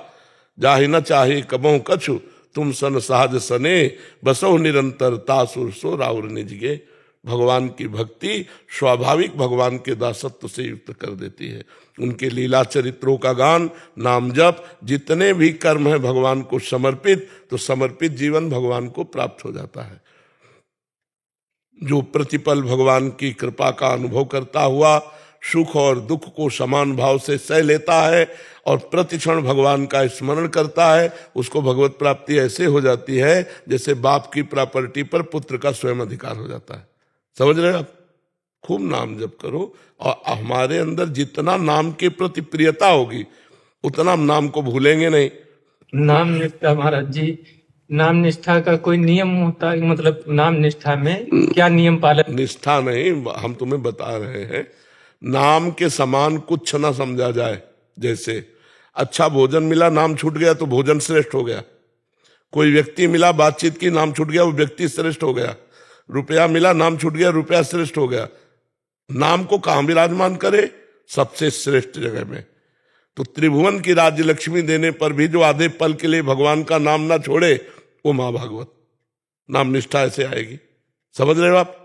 S3: जाहि न चाहे कबहु कछु, तुम सन सहज सने, बसो निरंतर तासुर सो राउर निजगे। भगवान की भक्ति स्वाभाविक भगवान के दासत्व से युक्त कर देती है। उनके लीला चरित्रों का गान, नाम जप, जितने भी कर्म है भगवान को समर्पित, तो समर्पित जीवन भगवान को प्राप्त हो जाता है। जो प्रतिपल भगवान की कृपा का अनुभव करता हुआ सुख और दुख को समान भाव से सह लेता है और प्रतिक्षण भगवान का स्मरण करता है, उसको भगवत प्राप्ति ऐसे हो जाती है जैसे बाप की प्रॉपर्टी पर पुत्र का स्वयं अधिकार हो जाता है। समझ रहे आप? खूब नाम जप करो और हमारे अंदर जितना नाम के प्रति प्रियता होगी उतना हम नाम को भूलेंगे नहीं।
S7: नाम निष्ठा, महाराज जी, नाम निष्ठा का कोई नियम होता है? मतलब नाम निष्ठा में क्या नियम पालन?
S3: निष्ठा नहीं, हम तुम्हें बता रहे हैं, नाम के समान कुछ ना समझा जाए। जैसे अच्छा भोजन मिला, नाम छूट गया तो भोजन श्रेष्ठ हो गया। कोई व्यक्ति मिला, बातचीत की, नाम छूट गया, वो व्यक्ति श्रेष्ठ हो गया। रुपया मिला, नाम छूट गया, रुपया श्रेष्ठ हो गया। नाम को कहां विराजमान करे? सबसे श्रेष्ठ जगह में। तो त्रिभुवन की राज्य लक्ष्मी देने पर भी जो आधे पल के लिए भगवान का नाम ना छोड़े, वो मां भागवत। नाम निष्ठा ऐसे आएगी। समझ रहे हो आप?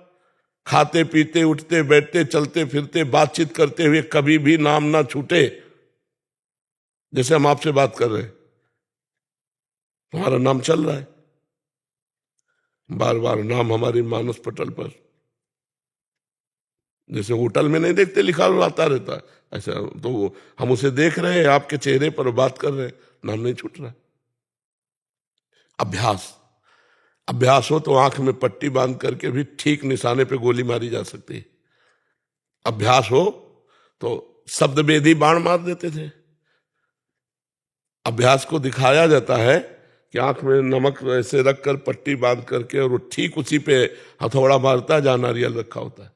S3: खाते पीते, उठते बैठते, चलते फिरते, बातचीत करते हुए कभी भी नाम ना छूटे। जैसे हम आपसे बात कर रहे हैं, हमारा नाम चल रहा है, बार बार नाम हमारी मानस पटल पर। जैसे होटल में नहीं देखते लिखा हुआ आता रहता है, ऐसा तो हम उसे देख रहे हैं, आपके चेहरे पर बात कर रहे हैं, नाम नहीं छूट रहा। अभ्यास, अभ्यास हो तो आंख में पट्टी बांध करके भी ठीक निशाने पे गोली मारी जा सकती है। अभ्यास हो तो शब्द वेदी बाण मार देते थे। अभ्यास को दिखाया जाता है कि आंख में नमक ऐसे रखकर पट्टी बांध करके, और वो ठीक उसी पे हथौड़ा मारता है जहां नारियल रखा होता है।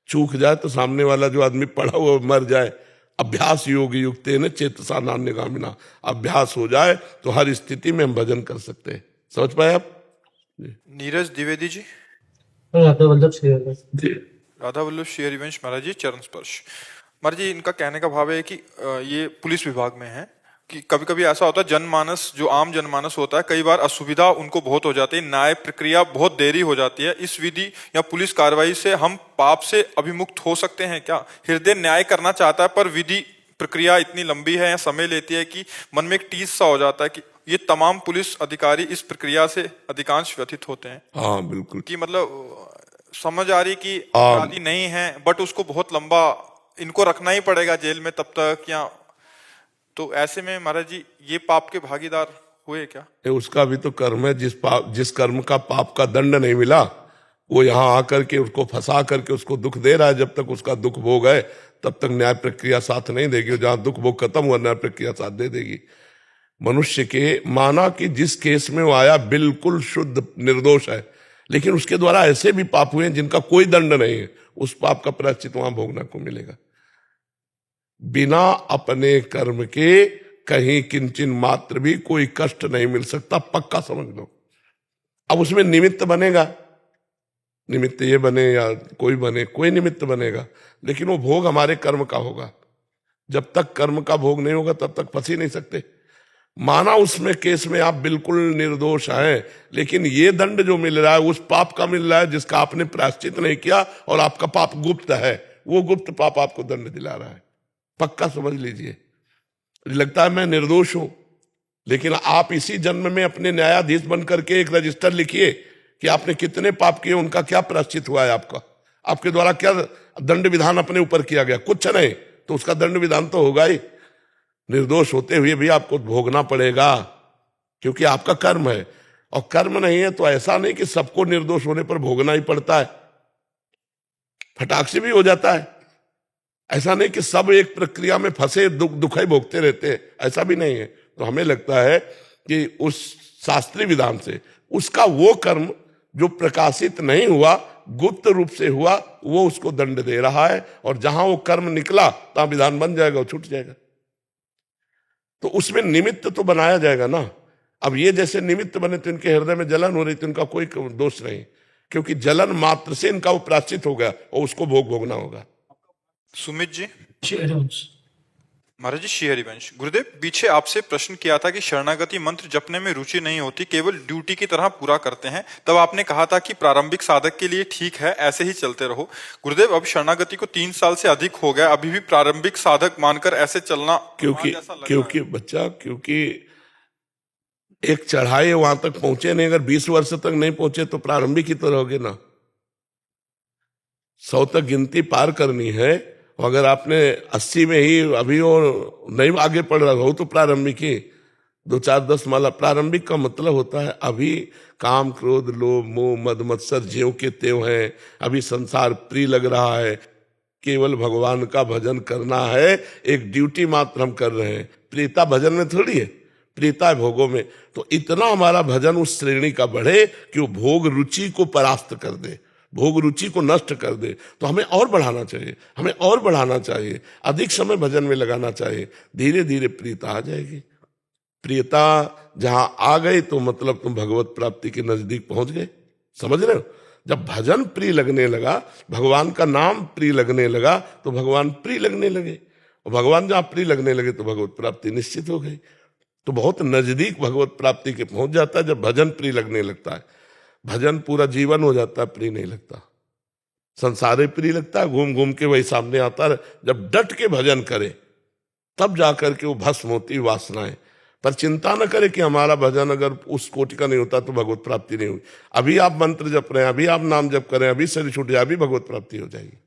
S3: चूक जाए तो सामने वाला जो आदमी पड़ा हुआ मर जाए। अभ्यास योग युक्तेन चेतसा नान्यगामिना, अभ्यास हो जाए तो हर स्थिति में हम भजन कर सकते हैं। समझ पाए आप?
S1: नीरज द्विवेदी जी।
S5: राधा वल्लभ शेर
S3: जी,
S1: राधा वल्लभ श्री हरिवंश महाराज जी, चरण स्पर्श। महाराज जी, इनका कहने का भाव है कि ये पुलिस विभाग में है कि कभी कभी ऐसा होता है, जनमानस जो आम जनमानस होता है, कई बार असुविधा उनको बहुत हो जाती है, न्याय प्रक्रिया बहुत देरी हो जाती है। इस विधि या पुलिस कार्रवाई से हम पाप से अभिमुक्त हो सकते हैं क्या? हृदय न्याय करना चाहता है पर विधि प्रक्रिया इतनी लंबी है या समय लेती है कि मन में एक टीस सा हो जाता है कि ये तमाम पुलिस अधिकारी इस प्रक्रिया से अधिकांश व्यथित होते हैं।
S3: हाँ बिल्कुल।
S1: कि मतलब समझ आ रही कि अपराधी नहीं है बट उसको बहुत लंबा इनको रखना ही पड़ेगा जेल में तब तक, या तो ऐसे में महाराज जी ये पाप के भागीदार हुए क्या?
S3: उसका भी तो कर्म है। जिस कर्म का पाप का दंड नहीं मिला वो यहां आकर के उसको फंसा करके उसको दुख दे रहा है। जब तक उसका दुख भोग है तब तक न्याय प्रक्रिया साथ नहीं देगी। जहां दुख भोग खत्म हुआ न्याय प्रक्रिया साथ दे देगी। मनुष्य के माना कि जिस केस में वो आया बिल्कुल शुद्ध निर्दोष है, लेकिन उसके द्वारा ऐसे भी पाप हुए जिनका कोई दंड नहीं है, उस पाप का प्रायश्चित वहां भोगने को मिलेगा। बिना अपने कर्म के कहीं किंचन मात्र भी कोई कष्ट नहीं मिल सकता, पक्का समझ लो। अब उसमें निमित्त बनेगा, निमित्त ये बने या कोई बने, कोई निमित्त बनेगा, लेकिन वो भोग हमारे कर्म का होगा। जब तक कर्म का भोग नहीं होगा तब तक फंस ही नहीं सकते। माना उसमें केस में आप बिल्कुल निर्दोष हैं, लेकिन ये दंड जो मिल रहा है उस पाप का मिल रहा है जिसका आपने प्रायश्चित नहीं किया, और आपका पाप गुप्त है, वो गुप्त पाप आपको दंड दिला रहा है। पक्का समझ लीजिए। लगता है मैं निर्दोष हूं, लेकिन आप इसी जन्म में अपने न्यायाधीश बन करके एक रजिस्टर लिखिए कि आपने कितने पाप किए, उनका क्या प्रायश्चित हुआ है, आपका आपके द्वारा क्या दंड विधान अपने ऊपर किया गया। कुछ नहीं तो उसका दंड विधान तो होगा ही। निर्दोष होते हुए भी आपको भोगना पड़ेगा, क्योंकि आपका कर्म है। और कर्म नहीं है तो ऐसा नहीं कि सबको निर्दोष होने पर भोगना ही पड़ता है, फटाक से भी हो जाता है। ऐसा नहीं कि सब एक प्रक्रिया में फंसे दुखाई भोगते रहते हैं, ऐसा भी नहीं है। तो हमें लगता है कि उस शास्त्रीय विधान से उसका वो कर्म जो प्रकाशित नहीं हुआ, गुप्त रूप से हुआ, वो उसको दंड दे रहा है। और जहां वो कर्म निकला तहां विधान बन जाएगा, वो छूट जाएगा। तो उसमें निमित्त तो बनाया जाएगा ना। अब ये जैसे निमित्त बने तो इनके हृदय में जलन हो रही थी, इनका कोई दोष नहीं, क्योंकि जलन मात्र से इनका वो प्रायश्चित हो गया और उसको भोग भोगना होगा।
S1: सुमित जी।
S5: हरिवंश।
S1: महाराज जी, श्री हरिवंश। गुरुदेव, पीछे आपसे प्रश्न किया था कि शरणागति मंत्र जपने में रुचि नहीं होती, केवल ड्यूटी की तरह पूरा करते हैं। तब आपने कहा था कि प्रारंभिक साधक के लिए ठीक है, ऐसे ही चलते रहो। गुरुदेव, अब शरणागति को 3 साल से अधिक हो गया, अभी भी प्रारंभिक साधक मानकर ऐसे चलना
S3: क्योंकि एक चढ़ाई वहां तक पहुंचे नहीं। अगर 20 वर्ष तक नहीं पहुंचे तो प्रारंभिक ही तो रहोगे ना। 100 तक गिनती पार करनी है। अगर आपने 80 में ही अभी वो नहीं आगे पढ़ रहा हो तो प्रारंभिक ही 2 4 10 माला। प्रारंभिक का मतलब होता है अभी काम क्रोध लोभ मोह मद मत्सर ज्यों के त्यों हैं, अभी संसार प्रिय लग रहा है, केवल भगवान का भजन करना है, एक ड्यूटी मात्र हम कर रहे हैं। प्रियता भजन में थोड़ी है, प्रियता है भोगों में। तो इतना हमारा भजन उस श्रेणी का बढ़े कि वो भोग रुचि को परास्त कर दे, भोग रुचि को नष्ट कर दे। तो हमें और बढ़ाना चाहिए, हमें और बढ़ाना चाहिए, अधिक समय भजन में लगाना चाहिए। धीरे धीरे प्रियता आ जाएगी। प्रियता जहां आ गई तो मतलब तुम भगवत प्राप्ति के नजदीक पहुंच गए। समझ रहे हो? जब भजन प्रिय लगने लगा, भगवान का नाम प्रिय लगने लगा, तो भगवान प्रिय लगने लगे। और भगवान जहां प्रिय लगने लगे तो भगवत प्राप्ति निश्चित हो गई। तो बहुत नजदीक भगवत प्राप्ति के पहुंच जाता है जब भजन प्रिय लगने लगता है। भजन पूरा जीवन हो जाता है, प्रिय नहीं लगता। संसारे प्रिय लगता है, घूम घूम के वही सामने आता है। जब डट के भजन करे तब जाकर के वो भस्म होती वासनाएं। पर चिंता न करे कि हमारा भजन अगर उस कोटि का नहीं होता तो भगवत प्राप्ति नहीं होगी। अभी आप मंत्र जप रहे हैं, अभी आप नाम जप करें, अभी शरीर छूट जाए, अभी भगवत प्राप्ति हो जाएगी।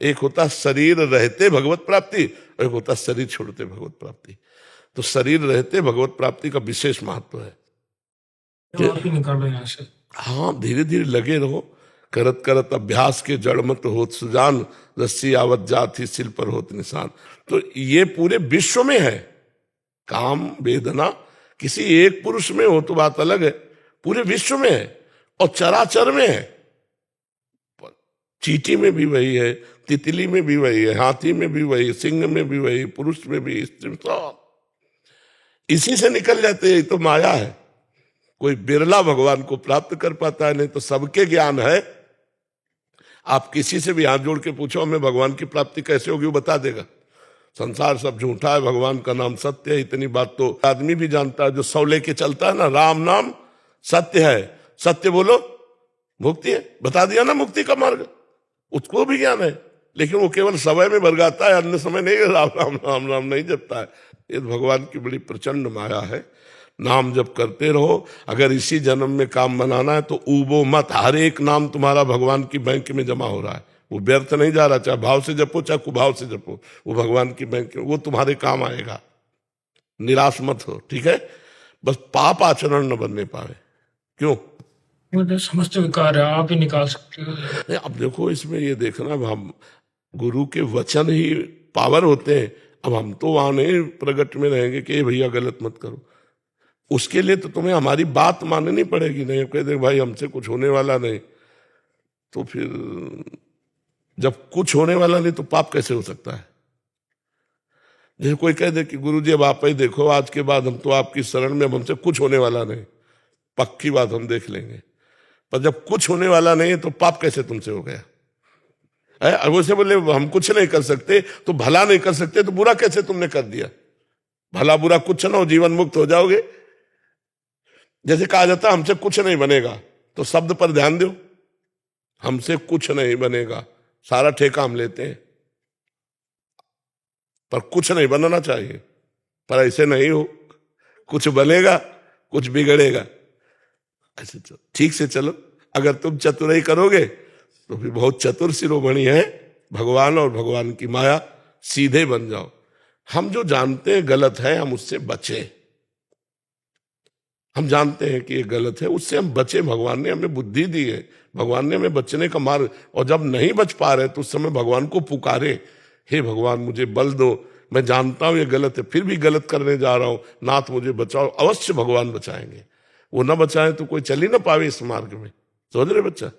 S3: एक होता शरीर रहते भगवत प्राप्ति, और एक होता शरीर छोड़ते भगवत प्राप्ति। तो शरीर रहते भगवत प्राप्ति का विशेष महत्व है।
S5: निकालो यहाँ से।
S3: हाँ, धीरे धीरे लगे रहो। करत करत अभ्यास के जड़ मत होत सुजान, रस्सी आवत जाति सिल पर होत निशान। तो ये पूरे विश्व में है। काम वेदना किसी एक पुरुष में हो तो बात अलग है, पूरे विश्व में है और चराचर में है। चींटी में भी वही है, तितली में भी वही है, हाथी में भी वही, सिंह में भी वही, पुरुष में भी, स्त्री में, सब इसी से निकल जाते हैं। तो माया है। कोई बिरला भगवान को प्राप्त कर पाता है, नहीं तो सबके ज्ञान है। आप किसी से भी हाथ जोड़ के पूछो हमें भगवान की प्राप्ति कैसे होगी, वो बता देगा। संसार सब झूठा है, भगवान का नाम सत्य है। इतनी बात तो आदमी भी जानता है जो 100 लेके चलता है ना, राम नाम सत्य है, सत्य बोलो मुक्ति है। बता दिया ना मुक्ति का मार्ग, उसको भी ज्ञान है। लेकिन वो केवल समय में बरगाता है, अन्य समय नहीं राम राम राम राम नहीं जपता है। ये भगवान की बड़ी प्रचंड माया है। नाम जप करते रहो। अगर इसी जन्म में काम बनाना है तो ऊबो मत। हर एक नाम तुम्हारा भगवान की बैंक में जमा हो रहा है, वो व्यर्थ नहीं जा रहा। चाहे भाव से जपो चाहे कुभाव से जपो, वो भगवान की बैंक में, वो तुम्हारे काम आएगा। निराश मत हो, ठीक है? बस पाप आचरण न बनने पावे। क्यों?
S7: मुझे समझ तो विकार है, आप ही निकाल सकते हो।
S3: नहीं, अब देखो इसमें ये देखना, अब हम गुरु के वचन ही पावर होते हैं। अब हम तो वहां नहीं प्रगट में रहेंगे कि भैया गलत मत करो, उसके लिए तो तुम्हें हमारी बात माननी पड़ेगी। नहीं कह दे भाई हमसे कुछ होने वाला नहीं, तो फिर जब कुछ होने वाला नहीं तो पाप कैसे हो सकता है? जैसे कोई कह दे कि गुरु जी अब आप ही देखो, आज के बाद हम तो आपकी शरण में, अब हमसे कुछ होने वाला नहीं, पक्की बात हम देख लेंगे। पर जब कुछ होने वाला नहीं है तो पाप कैसे तुमसे हो गया? अब उसे बोले हम कुछ नहीं कर सकते तो भला नहीं कर सकते तो बुरा कैसे तुमने कर दिया? भला बुरा कुछ ना हो, जीवन मुक्त हो जाओगे। जैसे कहा जाता है हमसे कुछ नहीं बनेगा, तो शब्द पर ध्यान दो, हमसे कुछ नहीं बनेगा, सारा ठेका हम लेते हैं, पर कुछ नहीं बनना चाहिए। पर ऐसे नहीं हो, कुछ बनेगा कुछ बिगड़ेगा। ऐसे चलो, ठीक से चलो। अगर तुम चतुराई करोगे तो फिर बहुत चतुर शिरोमणि है भगवान और भगवान की माया, सीधे बन जाओ। हम जो जानते हैं गलत है हम उससे बचे, हम जानते हैं कि ये गलत है, उससे हम बचे। भगवान ने हमें बुद्धि दी है, भगवान ने हमें बचने का मार्ग, और जब नहीं बच पा रहे तो उस समय भगवान को पुकारे, हे भगवान मुझे बल दो, मैं जानता हूं ये गलत है फिर भी गलत करने जा रहा हूं, नाथ मुझे बचाओ। अवश्य भगवान बचाएंगे, वो ना बचाए तो कोई चल ही ना पावे इस मार्ग में। समझ रहे बच्चा?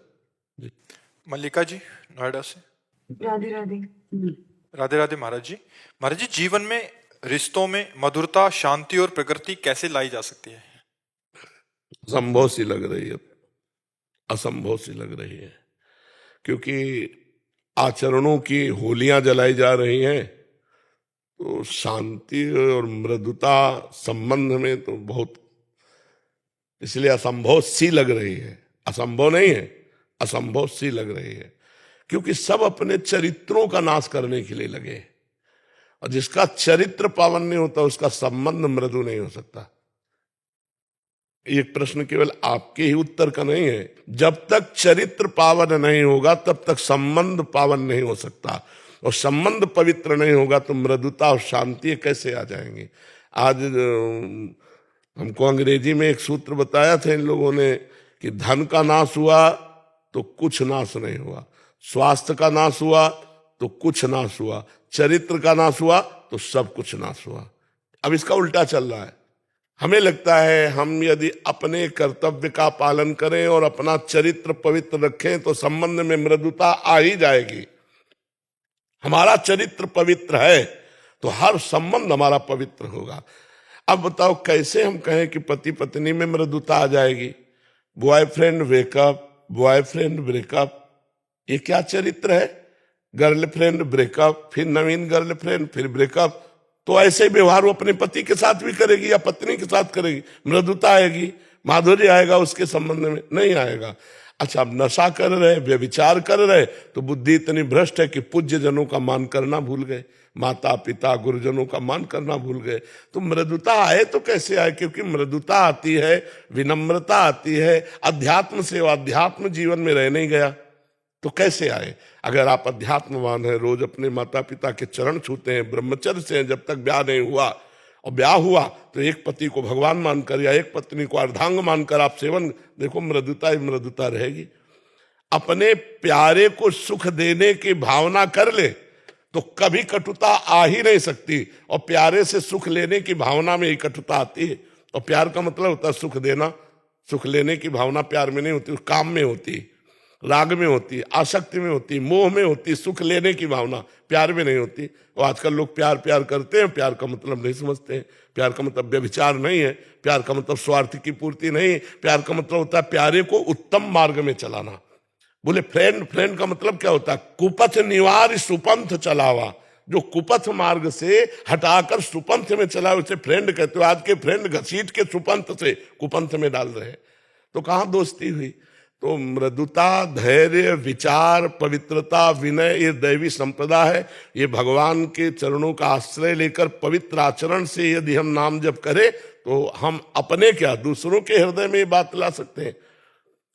S1: मल्लिका जी नोएडा से।
S8: राधे राधे।
S1: राधे राधे महाराज जी। महाराज जी, जीवन में रिश्तों में मधुरता, शांति और प्रकृति कैसे लाई जा सकती है?
S3: असंभव सी लग रही है, असंभव सी लग रही है, क्योंकि आचरणों की होलियां जलाई जा रही हैं, तो शांति और मृदुता संबंध में तो बहुत, इसलिए असंभव सी लग रही है। असंभव नहीं है, असंभव सी लग रही है, क्योंकि सब अपने चरित्रों का नाश करने के लिए लगे, और जिसका चरित्र पावन नहीं होता उसका संबंध मृदु नहीं हो सकता। ये प्रश्न केवल आपके ही उत्तर का नहीं है, जब तक चरित्र पावन नहीं होगा तब तक संबंध पावन नहीं हो सकता, और संबंध पवित्र नहीं होगा तो मृदुता और शांति कैसे आ जाएंगी? आज हमको अंग्रेजी में एक सूत्र बताया था इन लोगों ने कि धन का नाश हुआ तो कुछ नाश नहीं हुआ, स्वास्थ्य का नाश हुआ तो कुछ नाश हुआ, चरित्र का नाश हुआ तो सब कुछ नाश हुआ। अब इसका उल्टा चल रहा है। हमें लगता है हम यदि अपने कर्तव्य का पालन करें और अपना चरित्र पवित्र रखें तो संबंध में मृदुता आ ही जाएगी। हमारा चरित्र पवित्र है तो हर संबंध हमारा पवित्र होगा। अब बताओ कैसे हम कहें कि पति पत्नी में मृदुता आ जाएगी? बॉयफ्रेंड वेकअप, बॉयफ्रेंड ब्रेकअप, ये क्या चरित्र है? गर्लफ्रेंड ब्रेकअप, फिर नवीन गर्लफ्रेंड, फिर ब्रेकअप। तो ऐसे व्यवहार वो अपने पति के साथ भी करेगी या पत्नी के साथ करेगी, मृदुता आएगी, माधुर्य आएगा उसके संबंध में? नहीं आएगा। अच्छा, अब नशा कर रहे, व्यभिचार कर रहे, तो बुद्धि इतनी भ्रष्ट है कि पूज्य जनों का मान करना भूल गए, माता पिता गुरुजनों का मान करना भूल गए। तो मृदुता आए तो कैसे आए? क्योंकि मृदुता आती है, विनम्रता आती है अध्यात्म से, अध्यात्म जीवन में रह नहीं गया तो कैसे आए? अगर आप अध्यात्मवान हैं, रोज अपने माता पिता के चरण छूते हैं, ब्रह्मचर्य से हैं, जब तक ब्याह नहीं हुआ, और ब्याह हुआ तो एक पति को भगवान मानकर या एक पत्नी को अर्धांग मानकर आप सेवन, देखो मृदुता ही मृदुता रहेगी। अपने प्यारे को सुख देने की भावना कर ले तो कभी कटुता आ ही नहीं सकती, और प्यारे से सुख लेने की भावना में ही कटुता आती है। और प्यार का मतलब होता है सुख देना, सुख लेने की भावना प्यार में नहीं होती, काम में होती, राग में होती, आसक्ति में होती, मोह में होती। सुख लेने की भावना प्यार में नहीं होती। और आजकल लोग प्यार प्यार करते हैं, प्यार का मतलब नहीं समझते हैं। प्यार का मतलब व्यभिचार नहीं है, प्यार का मतलब स्वार्थ की पूर्ति नहीं, प्यार का मतलब होता है प्यारे को उत्तम मार्ग में चलाना। बोले फ्रेंड, फ्रेंड का मतलब क्या होता है? कुपथ निवार सुपंथ चलावा, जो कुपथ मार्ग से हटाकर सुपंथ में चला उसे फ्रेंड कहते हो। आज के फ्रेंड घसीट के सुपंथ से कुपंथ में डाल रहे हैं, तो कहां दोस्ती हुई? तो मृदुता, धैर्य, विचार, पवित्रता, विनय, ये दैवी संपदा है। ये भगवान के चरणों का आश्रय लेकर पवित्र आचरण से यदि हम नाम जप करें तो हम अपने क्या दूसरों के हृदय में ये बात ला सकते हैं।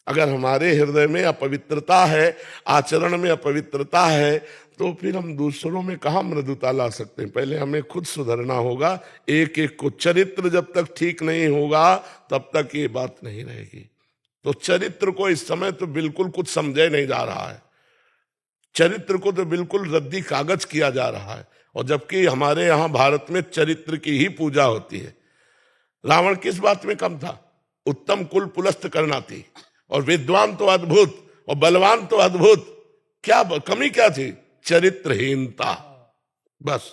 S3: अगर हमारे हृदय में अपवित्रता है, आचरण में अपवित्रता है, तो फिर हम दूसरों में कहाँ मृदुता ला सकते हैं? पहले हमें खुद सुधरना होगा। एक एक को चरित्र जब तक ठीक नहीं होगा तब तक ये बात नहीं रहेगी। तो चरित्र को इस समय तो बिल्कुल कुछ समझे नहीं जा रहा है, चरित्र को तो बिल्कुल रद्दी कागज किया जा रहा है। और जबकि हमारे यहाँ भारत में चरित्र की ही पूजा होती है। रावण किस बात में कम था? उत्तम कुल पुलस्त करना थी, और विद्वान तो अद्भुत और बलवान तो अद्भुत। क्या कमी क्या थी? चरित्रहीनता। बस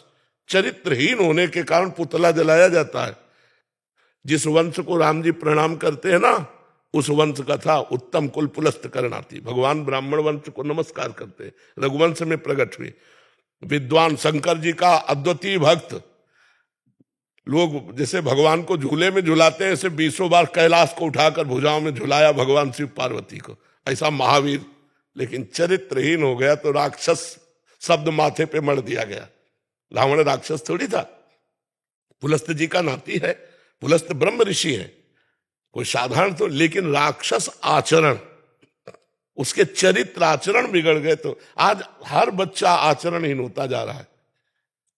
S3: चरित्रहीन होने के कारण पुतला जलाया जाता है। जिस वंश को राम जी प्रणाम करते हैं ना, उस वंश का था उत्तम कुल पुलस्त करना थी। भगवान ब्राह्मण वंश को नमस्कार करते, रघुवंश में प्रकट हुए। विद्वान शंकर जी का अद्वितीय भक्त। लोग जैसे भगवान को झूले में झुलाते हैं, ऐसे 20 बार कैलाश को उठाकर भुजाओं में झुलाया भगवान शिव पार्वती को, ऐसा महावीर। लेकिन चरित्रहीन हो गया तो राक्षस शब्द माथे पे मढ़ दिया गया। रावण राक्षस थोड़ी था, पुलस्त जी का नाती है। पुलस्त ब्रह्म ऋषि है, कोई साधारण तो, लेकिन राक्षस आचरण, उसके चरित्र आचरण बिगड़ गए। तो आज हर बच्चा आचरणहीन होता जा रहा है।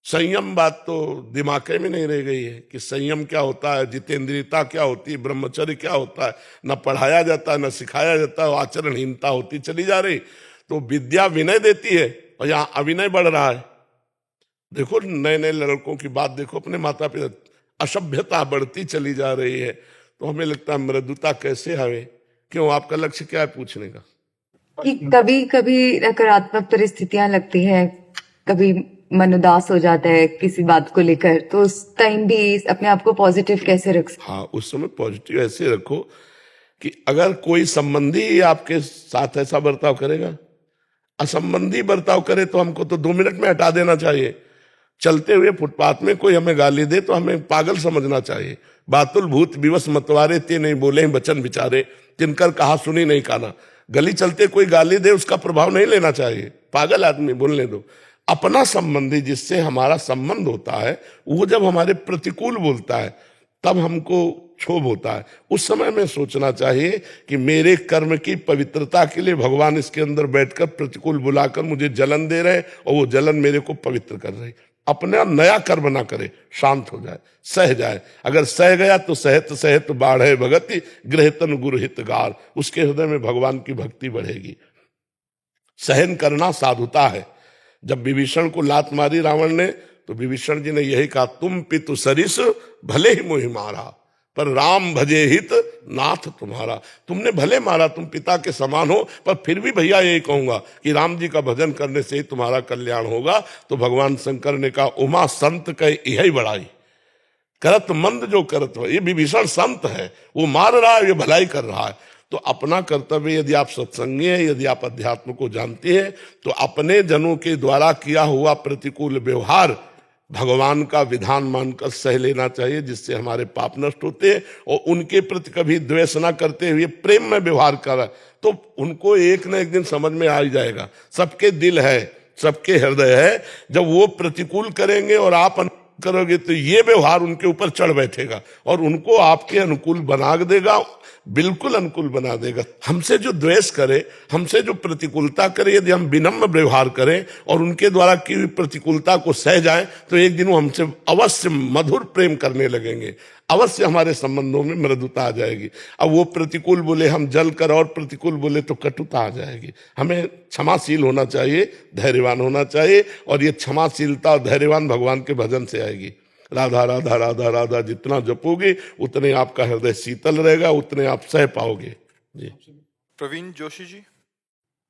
S3: संयम बात तो दिमाग में नहीं रह गई है कि संयम क्या होता है, जितेंद्रियता क्या होती है, ब्रह्मचर्य क्या होता है। न पढ़ाया जाता है, न सिखाया जाता है, आचरणहीनता होती चली जा रही। तो विद्या विनय देती है और यहाँ अविनय बढ़ रहा है। देखो नए नए लड़कों की बात देखो, अपने माता पिता, असभ्यता बढ़ती चली जा रही है। तो हमें लगता है मृदुता कैसे आवे? क्यों, आपका लक्ष्य क्या है पूछने का?
S8: कि कभी कभी नकारात्मक परिस्थितियां लगती है, कभी मन उदास हो जाता है किसी बात को लेकर, तो उस टाइम भी अपने आप को पॉजिटिव कैसे रख सकते?
S3: हाँ, उस समय पॉजिटिव ऐसे रखो कि अगर कोई संबंधी आपके साथ ऐसा बर्ताव करेगा, असंबंधी बर्ताव करे, तो हमको तो 2 मिनट में हटा देना चाहिए। चलते हुए फुटपाथ में कोई हमें गाली दे तो हमें पागल समझना चाहिए। बातुल भूत विवश मतवारे ते नहीं बोले वचन विचारे, तिनकर कहा सुनी नहीं काना। गली चलते कोई गाली दे उसका प्रभाव नहीं लेना चाहिए, पागल आदमी बोलने दो। अपना संबंधी जिससे हमारा संबंध होता है, वो जब हमारे प्रतिकूल बोलता है तब हमको क्षोभ होता है। उस समय में सोचना चाहिए कि मेरे कर्म की पवित्रता के लिए भगवान इसके अंदर बैठकर प्रतिकूल बुलाकर मुझे जलन दे रहे, और वो जलन मेरे को पवित्र कर रही। अपना नया कर्म ना करे, शांत हो जाए, सह जाए। अगर सह गया तो सहत सहत बाढ़े भगति, गृहतन गुरु हितगार। उसके हृदय में भगवान की भक्ति बढ़ेगी। सहन करना साधुता है। जब विभीषण को लात मारी रावण ने, तो विभीषण जी ने यही कहा, तुम पितु सरिस भले ही मोहि मारा, पर राम भजे हित नाथ तुम्हारा। तुमने भले मारा, तुम पिता के समान हो, पर फिर भी भैया यही कहूंगा कि राम जी का भजन करने से ही तुम्हारा कल्याण होगा। तो भगवान शंकर ने कहा, उमा संत कह यही बड़ाई, करत मंद जो करत हो। ये विभीषण संत है, वो मार रहा है, ये भलाई कर रहा है। तो अपना कर्तव्य, यदि आप सत्संगी हैं, यदि आप अध्यात्म को जानते हैं, तो अपने जनों के द्वारा किया हुआ प्रतिकूल व्यवहार भगवान का विधान मानकर सह लेना चाहिए, जिससे हमारे पाप नष्ट होते हैं। और उनके प्रति कभी द्वेष न करते हुए प्रेम में व्यवहार करा, तो उनको एक न एक दिन समझ में आ ही जाएगा। सबके दिल है, सबके हृदय है। जब वो प्रतिकूल करेंगे और आप करोगे, तो ये व्यवहार उनके ऊपर चढ़ बैठेगा और उनको आपके अनुकूल बना देगा, बिल्कुल अनुकूल बना देगा। हमसे जो द्वेष करे, हमसे जो प्रतिकूलता करे, यदि हम विनम्र व्यवहार करें और उनके द्वारा की हुई प्रतिकूलता को सह जाएं, तो एक दिन वो हमसे अवश्य मधुर प्रेम करने लगेंगे। अवश्य हमारे संबंधों में मृदुता आ जाएगी। अब वो प्रतिकूल बोले हम जल कर, और प्रतिकूल बोले तो कटुता आ जाएगी। हमें क्षमाशील होना चाहिए, धैर्यवान होना चाहिए, और ये क्षमाशीलता और धैर्यवान भगवान के भजन से आएगी। राधा राधा राधा राधा जितना जपोगे उतने आपका हृदय शीतल रहेगा, उतने आप सह पाओगे। जी।
S1: प्रवीण जोशी जी।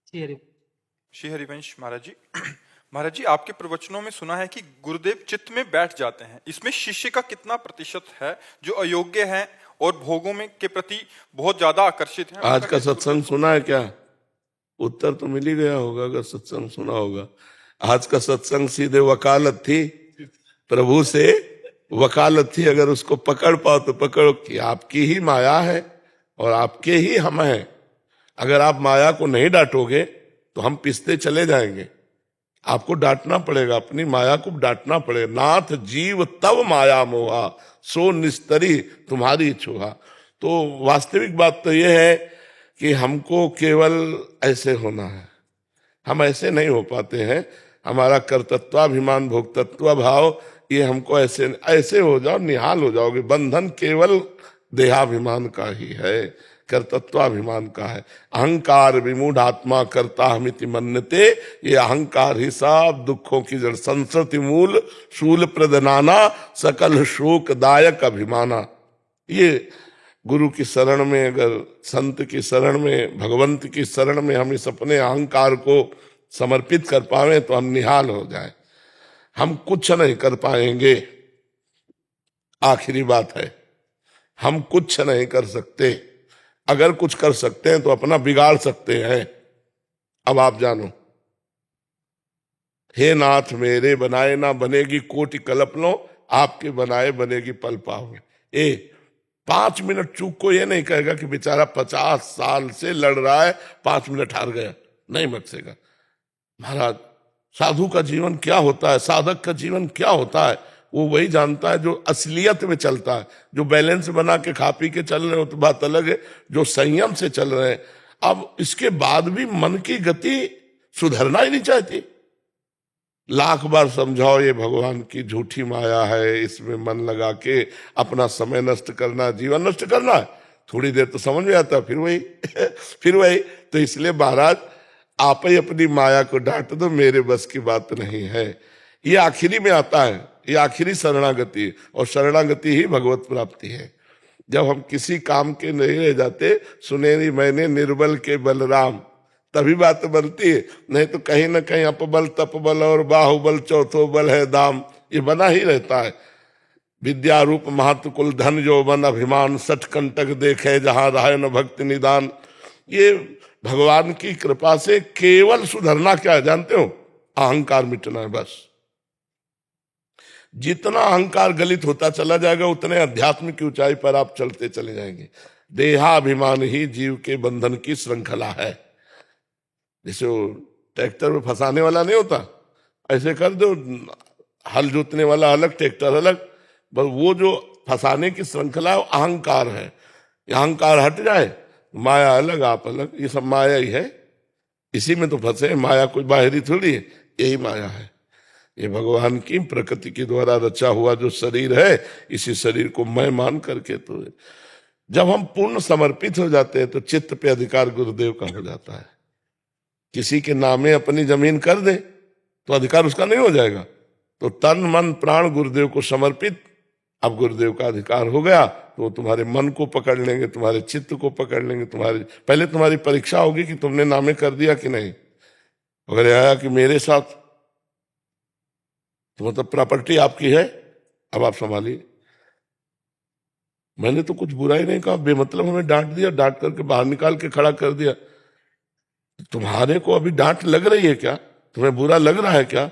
S5: जी हरि।
S1: श्री हरिवंश महाराज जी। महाराज जी, आपके प्रवचनों में सुना है कि गुरुदेव चित्त में बैठ जाते हैं। इसमें शिष्य का कितना प्रतिशत है जो अयोग्य है और भोगों में के प्रति बहुत ज्यादा आकर्षित है?
S3: आज का सत्संग सुना है क्या? उत्तर तो मिल ही गया होगा अगर सत्संग सुना होगा। आज का सत्संग सीधे वकालत थी, प्रभु से वकालत थी। अगर उसको पकड़ पाओ तो पकड़ो कि आपकी ही माया है और आपके ही हम हैं। अगर आप माया को नहीं डांटोगे तो हम पिसते चले जाएंगे। आपको डांटना पड़ेगा, अपनी माया को डांटना पड़ेगा। नाथ जीव तब माया मोहा, सो निस्तरी तुम्हारी छुहा। तो वास्तविक बात तो यह है कि हमको केवल ऐसे होना है। हम ऐसे नहीं हो पाते हैं। हमारा कर्तृत्वाभिमान, भोक्तत्व भाव, ये हमको ऐसे हो जाओ, निहाल हो जाओगे। बंधन केवल देहाभिमान का ही है। कर्तृत्वाभिमान का है। अहंकार विमूढ़ आत्मा कर्ता हमिति मन्यते, ये अहंकार ही सब दुखों की जड़, संसृति मूल शूल प्रदनाना सकल शोकदायक अभिमाना। ये गुरु की शरण में, अगर संत की शरण में, भगवंत की शरण में हम इस अपने अहंकार को समर्पित कर पावे तो हम निहाल हो जाए। हम कुछ नहीं कर पाएंगे, आखिरी बात है, हम कुछ नहीं कर सकते। अगर कुछ कर सकते हैं तो अपना बिगाड़ सकते हैं। अब आप जानो, हे नाथ मेरे बनाए ना बनेगी कोटि कल्पनो, आपके बनाए बनेगी पल पाओ। 5 मिनट चूक को ये नहीं कहेगा कि बेचारा 50 साल से लड़ रहा है, 5 मिनट हार गया, नहीं बचेगा। महाराज, साधु का जीवन क्या होता है, साधक का जीवन क्या होता है, वो वही जानता है जो असलियत में चलता है। जो बैलेंस बना के खा पी के चल रहे हो तो बात अलग है, जो संयम से चल रहे हैं। अब इसके बाद भी मन की गति सुधरना ही नहीं चाहती। लाख बार समझाओ ये भगवान की झूठी माया है, इसमें मन लगा के अपना समय नष्ट करना, जीवन नष्ट करना है। थोड़ी देर तो समझ में आता, फिर वही फिर वही। तो इसलिए महाराज, आप ही अपनी माया को डांट दो, मेरे बस की बात नहीं है। ये आखिरी में आता है, ये आखिरी शरणागति, और शरणागति ही भगवत प्राप्ति है। जब हम किसी काम के नहीं रह जाते, सुनेरी मैंने निर्बल के बलराम, तभी बात बनती है। नहीं तो कहीं ना कहीं अपबल तपबल और बाहुबल चौथो बल है दाम, ये बना ही रहता है। विद्या रूप महत्व कुल धन जो बन अभिमान, सठ कंटक देखे जहां रहा न भक्ति निदान। ये भगवान की कृपा से केवल सुधरना क्या है जानते हो? अहंकार मिटना है बस। जितना अहंकार गलित होता चला जाएगा, उतने अध्यात्म की ऊंचाई पर आप चलते चले जाएंगे। देहाभिमान ही जीव के बंधन की श्रृंखला है। जैसे वो ट्रैक्टर में फंसाने वाला नहीं होता, ऐसे कर दो, हल जोतने वाला अलग, ट्रैक्टर अलग, बस वो जो फंसाने की श्रृंखला है वो अहंकार है। अहंकार हट जाए, माया अलग आप अलग, ये सब माया ही है। इसी में तो फंसे, माया कोई बाहरी थोड़ी है, यही माया है। ये भगवान की प्रकृति के द्वारा रचा हुआ जो शरीर है, इसी शरीर को मैं मान करके, तो जब हम पूर्ण समर्पित हो जाते हैं तो चित्त पे अधिकार गुरुदेव का हो जाता है। किसी के नामे अपनी जमीन कर दे तो अधिकार उसका नहीं हो जाएगा। तो तन मन प्राण गुरुदेव को समर्पित, अब गुरुदेव का अधिकार हो गया तो वो तुम्हारे मन को पकड़ लेंगे, तुम्हारे चित्त को पकड़ लेंगे। पहले तुम्हारी परीक्षा होगी कि तुमने नामे कर दिया कि नहीं। अगर आया कि मेरे साथ, तो मतलब प्रॉपर्टी आपकी है, अब आप संभालिए। मैंने तो कुछ बुरा ही नहीं कहा, बेमतलब हमें डांट दिया, डांट करके बाहर निकाल के खड़ा कर दिया। तुम्हारे को अभी डांट लग रही है क्या? तुम्हें बुरा लग रहा है क्या?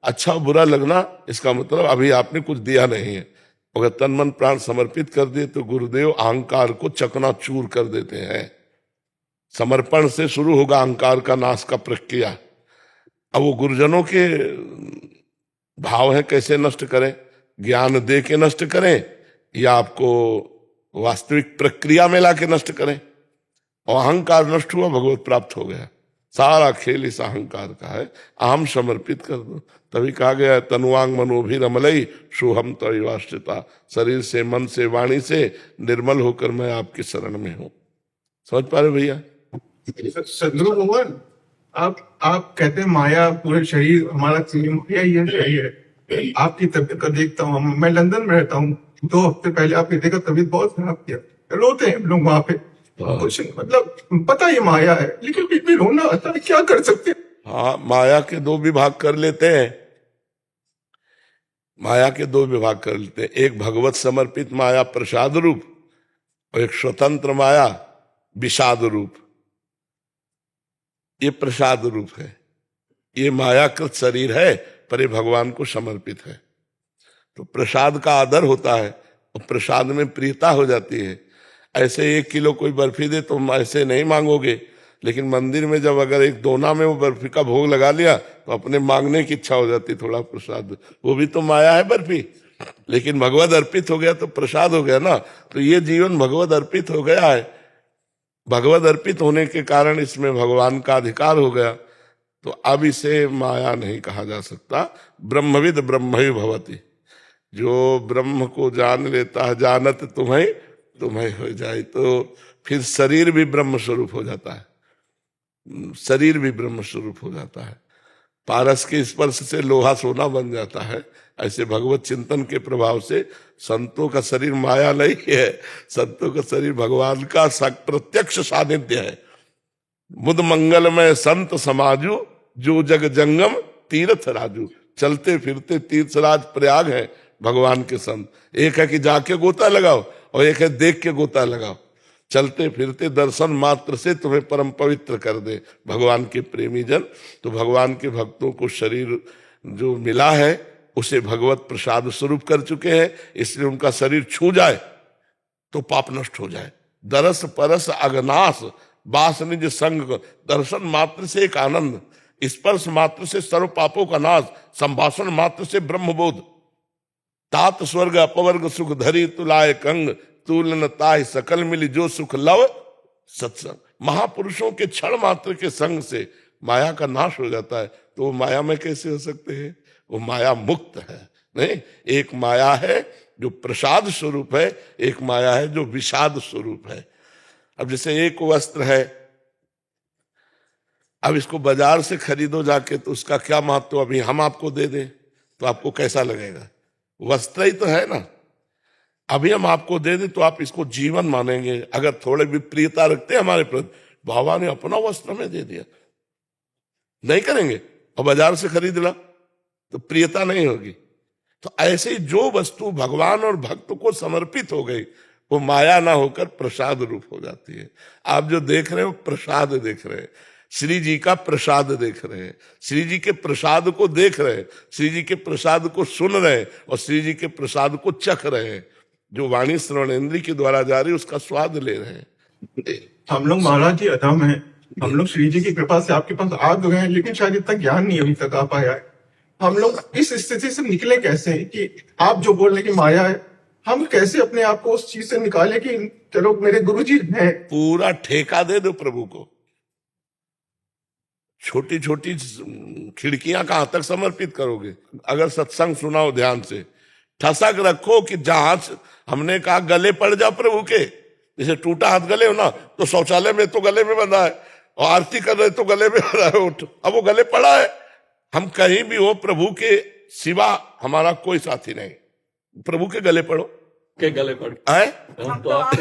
S3: अच्छा बुरा लगना इसका मतलब अभी आपने कुछ दिया नहीं है। अगर तन मन प्राण समर्पित कर दिए तो गुरुदेव अहंकार को चकनाचूर कर देते हैं। समर्पण से शुरू होगा अहंकार का नाश का प्रक्रिया। अब वो गुरुजनों के भाव है, कैसे नष्ट करें, ज्ञान दे के नष्ट करें या आपको वास्तविक प्रक्रिया में लाके नष्ट करें। और अहंकार नष्ट हुआ, भगवत प्राप्त हो गया। सारा खेल इस अहंकार का है। अहम समर्पित कर दो, तभी कहा गया है तनुवांग मनोभिरमलई सोहम तयवाश्रिता। शरीर से, मन से, वाणी से निर्मल होकर मैं आपकी शरण में हूं। समझ पा रहे भैया?
S6: सदगुरु भगवान, आप कहते हैं माया पूरे शरीर हमारा माया ही है। आपकी तबीयत का देखता हूँ, मैं लंदन में रहता हूँ, 2 हफ्ते पहले आपने देखा तबीयत बहुत खराब किया, रोते हैं लोग वहां पे। कुछ मतलब पता ये माया है, लेकिन बीच में रोना आता है, क्या कर सकते हैं?
S3: हाँ, माया के 2 विभाग कर लेते हैं। माया के 2 विभाग कर लेते हैं। एक भगवत समर्पित माया प्रसाद रूप, और एक स्वतंत्र माया विषाद रूप। ये प्रसाद रूप है, ये मायाकृत शरीर है, पर ये भगवान को समर्पित है। तो प्रसाद का आदर होता है और प्रसाद में प्रियता हो जाती है। ऐसे 1 किलो कोई बर्फी दे तो ऐसे नहीं मांगोगे, लेकिन मंदिर में जब अगर एक दोना में वो बर्फी का भोग लगा लिया तो अपने मांगने की इच्छा हो जाती, थोड़ा प्रसाद। वो भी तो माया है बर्फी, लेकिन भगवत अर्पित हो गया तो प्रसाद हो गया ना। तो ये जीवन भगवत अर्पित हो गया है। भगवत अर्पित होने के कारण इसमें भगवान का अधिकार हो गया, तो अब इसे माया नहीं कहा जा सकता। ब्रह्मविद ब्रह्मैव भवति, जो ब्रह्म को जान लेता है, जानत तुम्हें हो जाए। तो फिर शरीर भी ब्रह्म स्वरूप हो जाता है, शरीर भी ब्रह्म स्वरूप हो जाता है। पारस के स्पर्श से लोहा सोना बन जाता है, ऐसे भगवत चिंतन के प्रभाव से संतों का शरीर माया नहीं है, संतों का शरीर भगवान का प्रत्यक्ष सानिध्य है। बुध मंगलमय संत समाजू, जो जग जंगम तीर्थ राजू। चलते फिरते तीर्थराज प्रयाग है भगवान के संत। एक है कि जाके गोता लगाओ और एक है देख के गोता लगाओ। चलते फिरते दर्शन मात्र से तुम्हें परम पवित्र कर दे भगवान के प्रेमी जन। तो भगवान के भक्तों को शरीर जो मिला है उसे भगवत प्रसाद स्वरूप कर चुके हैं, इसलिए उनका शरीर छू जाए तो पाप नष्ट हो जाए। दरस परस अगनाश बास निज संग, दर्शन मात्र से एक आनंद, स्पर्श मात्र से सर्व पापों का नाश, संभाषण मात्र से ब्रह्मबोध। तात स्वर्ग अपवर्ग सुख धरी तुलाय कंग, तुलन ताय सकल मिली जो सुख लव सत्संग। महापुरुषों के क्षण मात्र के संग से माया का नाश हो जाता है। तो वो माया में कैसे हो सकते हैं? वो माया मुक्त है। नहीं, एक माया है जो प्रसाद स्वरूप है, एक माया है जो विषाद स्वरूप है। अब जैसे एक वस्त्र है, अब इसको बाजार से खरीदो जाके तो उसका क्या महत्व अभी हम आपको दे दें तो आपको कैसा लगेगा? वस्त्र ही तो है ना। अभी हम आपको दे दें तो आप इसको जीवन मानेंगे। अगर थोड़े भी प्रियता रखते हैं हमारे प्रति, बाबा ने अपना वस्त्र में दे दिया, नहीं करेंगे। और बाजार से खरीद ला तो प्रियता नहीं होगी। तो ऐसे ही जो वस्तु भगवान और भक्त को समर्पित हो गई वो माया ना होकर प्रसाद रूप हो जाती है। आप जो देख रहे हो प्रसाद देख रहे हैं, श्री जी का प्रसाद देख रहे हैं, श्री जी के प्रसाद को देख रहे हैं, श्री जी के प्रसाद को सुन रहे हैं और श्री जी के प्रसाद को चख रहे हैं। जो वाणी श्रवण इंद्री के द्वारा जा रही है उसका स्वाद ले रहे हैं।
S6: हम लोग महाराज जी अधम हैं, हम लोग श्री जी की कृपा से आपके पास आ गए हैं, लेकिन शायद इतना ज्ञान नहीं अभी तक आ पाया है। हम लोग इस स्थिति से निकले कैसे कि आप जो बोल रहे कि माया है, हम कैसे अपने आप को उस चीज से निकाले कि चलो मेरे गुरु जी हैं।
S3: पूरा ठेका दे दो प्रभु को। छोटी छोटी खिड़कियां कहां तक समर्पित करोगे? अगर सत्संग सुनाओ ध्यान से, ठसक रखो कि जहां हमने कहा गले पड़ जाओ प्रभु के। जैसे टूटा हाथ गले हो ना, तो शौचालय में तो गले में बंधा है और आरती कर रहे तो गले में बंधा है। उठ, अब वो गले पड़ा है। हम कहीं भी हो, प्रभु के सिवा हमारा कोई साथी नहीं। प्रभु के गले पड़ो,
S7: के गले पड़
S3: आए
S7: तो आप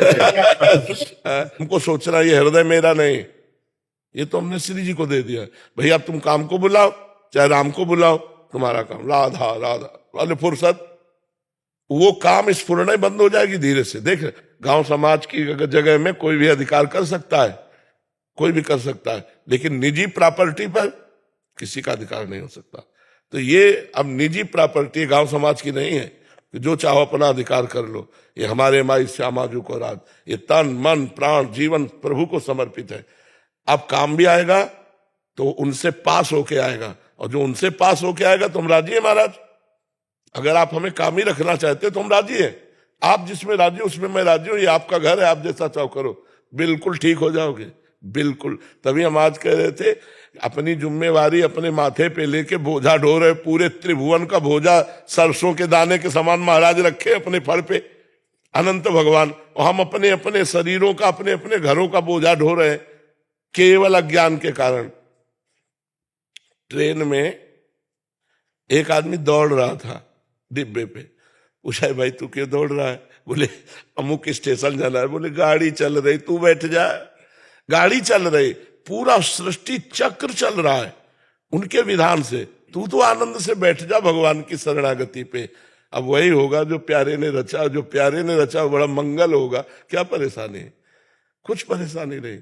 S3: हमको सोचना ये हृदय मेरा नहीं, ये तो हमने श्री जी को दे दिया। भैया तुम काम को बुलाओ, चाहे राम को बुलाओ, तुम्हारा काम राधा राधा वाले फुर्सत, वो काम स्फुरना बंद हो जाएगी धीरे से। देख, गांव समाज की जगह में कोई भी अधिकार कर सकता है, कोई भी कर सकता है, लेकिन निजी प्रॉपर्टी पर किसी का अधिकार नहीं हो सकता। तो ये अब निजी प्रॉपर्टी गांव समाज की नहीं है कि जो चाहो अपना अधिकार कर लो। ये हमारे माई श्यामा जी को राज, ये तन मन प्राण जीवन प्रभु को समर्पित है। अब काम भी आएगा तो उनसे पास होके आएगा, और जो उनसे पास होके आएगा तो हम राजी है महाराज। अगर आप हमें काम ही रखना चाहते हैं तो हम राजी हैं। आप जिसमें राजी उसमें मैं राजी हूं। ये आपका घर है, आप जैसा चाहो करो, बिल्कुल ठीक हो जाओगे, बिल्कुल। तभी हम आज कह रहे थे अपनी जिम्मेवारी अपने माथे पे लेके बोझा ढो रहे, पूरे त्रिभुवन का बोझा सरसों के दाने के समान महाराज रखे अपने फर पे अनंत भगवान, और हम अपने अपने शरीरों का अपने अपने घरों का बोझा ढो रहे हैं केवल अज्ञान के कारण। ट्रेन में एक आदमी दौड़ रहा था डिब्बे पे, पूछा भाई तू क्यों दौड़ रहा है? बोले अमुक स्टेशन जाना है। बोले गाड़ी चल रही, तू बैठ जा। गाड़ी चल रही, पूरा सृष्टि चक्र चल रहा है उनके विधान से, तू तो आनंद से बैठ जा भगवान की शरणागति पे। अब वही होगा जो प्यारे ने रचा, जो प्यारे ने रचा बड़ा मंगल होगा। क्या परेशानी? कुछ परेशानी नहीं।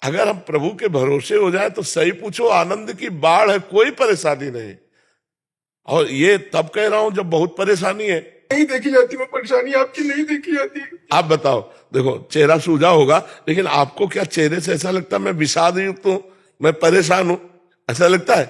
S3: अगर हम प्रभु के भरोसे हो जाए तो सही पूछो, आनंद की बाढ़ है, कोई परेशानी नहीं। और ये तब कह रहा हूं जब बहुत परेशानी है।
S6: नहीं देखी जाती वो परेशानी आपकी, नहीं देखी जाती।
S3: आप बताओ, देखो चेहरा सूझा होगा, लेकिन आपको क्या चेहरे से ऐसा लगता है मैं विषाद युक्त हूं, मैं परेशान हूं? ऐसा लगता है?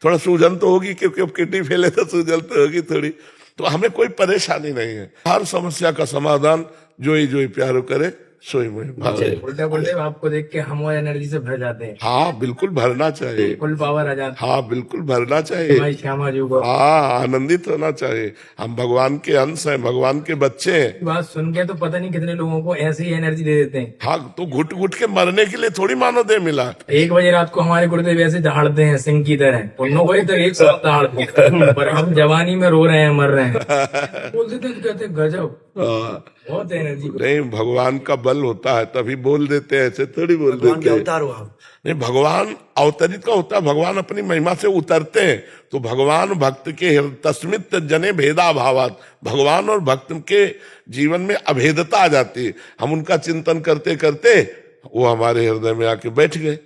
S3: थोड़ा सूजन तो होगी, क्योंकि अब किडनी फेल है तो सूजन तो होगी थोड़ी। तो हमें कोई परेशानी नहीं है। हर समस्या का समाधान जोई प्यारो करे सोई मोहि भावे।
S9: उल्टा बोलते आपको देख के हम और एनर्जी से भर जाते हैं,
S3: हाँ बिल्कुल भरना चाहिए,
S9: फुल पावर आ जाता
S3: हाँ बिल्कुल भरना चाहिए,
S9: है श्यामा जी को।
S3: हाँ आनंदित होना चाहिए। हम भगवान के अंश हैं, भगवान के बच्चे हैं।
S9: बात सुन के तो पता नहीं कितने लोगों को ऐसे ही एनर्जी दे देते हैं।
S3: हाँ तो घुट घुट के मरने के लिए थोड़ी मानो दे मिला।
S9: 1 बजे रात को हमारे गुरुदेव ऐसे दहाड़ते हैं सिंह की तरह, उन्होंने को तो 1 साथ दहाड़ते हैं, पर हम जवानी में रो रहे हैं, मर रहे हैं। बोलते थे तो कहते गजब,
S3: हाँ,
S9: बहुत एनर्जी।
S3: नहीं भगवान का बल होता है तभी बोल देते हैं, ऐसे थोड़ी बोल देते हैं।
S4: अवतार हुआ।
S3: नहीं भगवान अवतरित का होता है, भगवान अपनी महिमा से उतरते हैं। तो भगवान भक्त के तस्मित जने भेदा भावात, भगवान और भक्त के जीवन में अभेदता आ जाती है। हम उनका चिंतन करते करते वो हमारे हृदय में आके बैठ गए।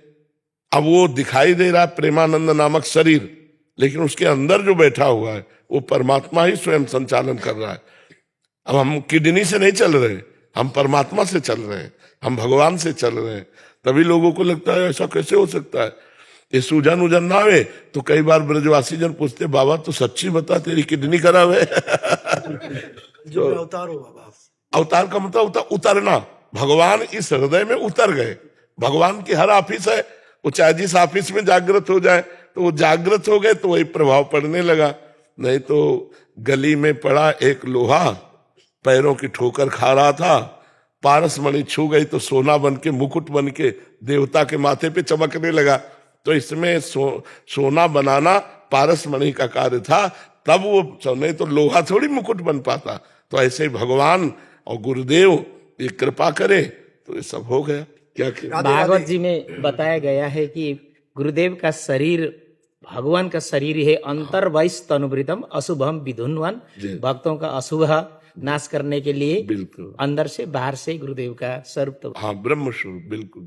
S3: अब वो दिखाई दे रहा है प्रेमानंद नामक शरीर, लेकिन उसके अंदर जो बैठा हुआ है वो परमात्मा ही स्वयं संचालन कर रहा है। अब हम किडनी से नहीं चल रहे, हम परमात्मा से चल रहे हैं, हम भगवान से चल रहे हैं। तभी लोगों को लगता है ऐसा कैसे हो सकता है, ये सूजन उजन ना आवे। तो कई बार ब्रजवासी जन पूछते बाबा तो सच्ची बता तेरी किडनी खराब है।
S4: जो अवतार हुआ बाबा।
S3: अवतार का मतलब होता उतरना। भगवान इस हृदय में उतर गए। भगवान की हर ऑफिस है, वो चाहे जिस ऑफिस में जागृत हो जाए तो वो जागृत हो गए तो वही प्रभाव पड़ने लगा। नहीं तो गली में पड़ा एक लोहा पैरों की ठोकर खा रहा था, पारस मणि छू गई तो सोना बन के मुकुट बन के देवता के माथे पे चमकने लगा। तो इसमें सोना बनाना पारस मणि का कार्य था, तब वो नहीं तो लोहा थोड़ी मुकुट बन पाता। तो ऐसे ही भगवान और गुरुदेव ये कृपा करे तो ये सब हो गया। क्या
S10: भागवत जी में बताया गया है कि गुरुदेव का शरीर भगवान का शरीर है, अंतर वैश तनुवृतम अशुभम विधुन्वन, भक्तों का अशुभ नाश करने के लिए
S3: बिल्कुल
S10: अंदर से बाहर से गुरुदेव का स्वरूप।
S3: हाँ ब्रह्म स्वरूप बिल्कुल।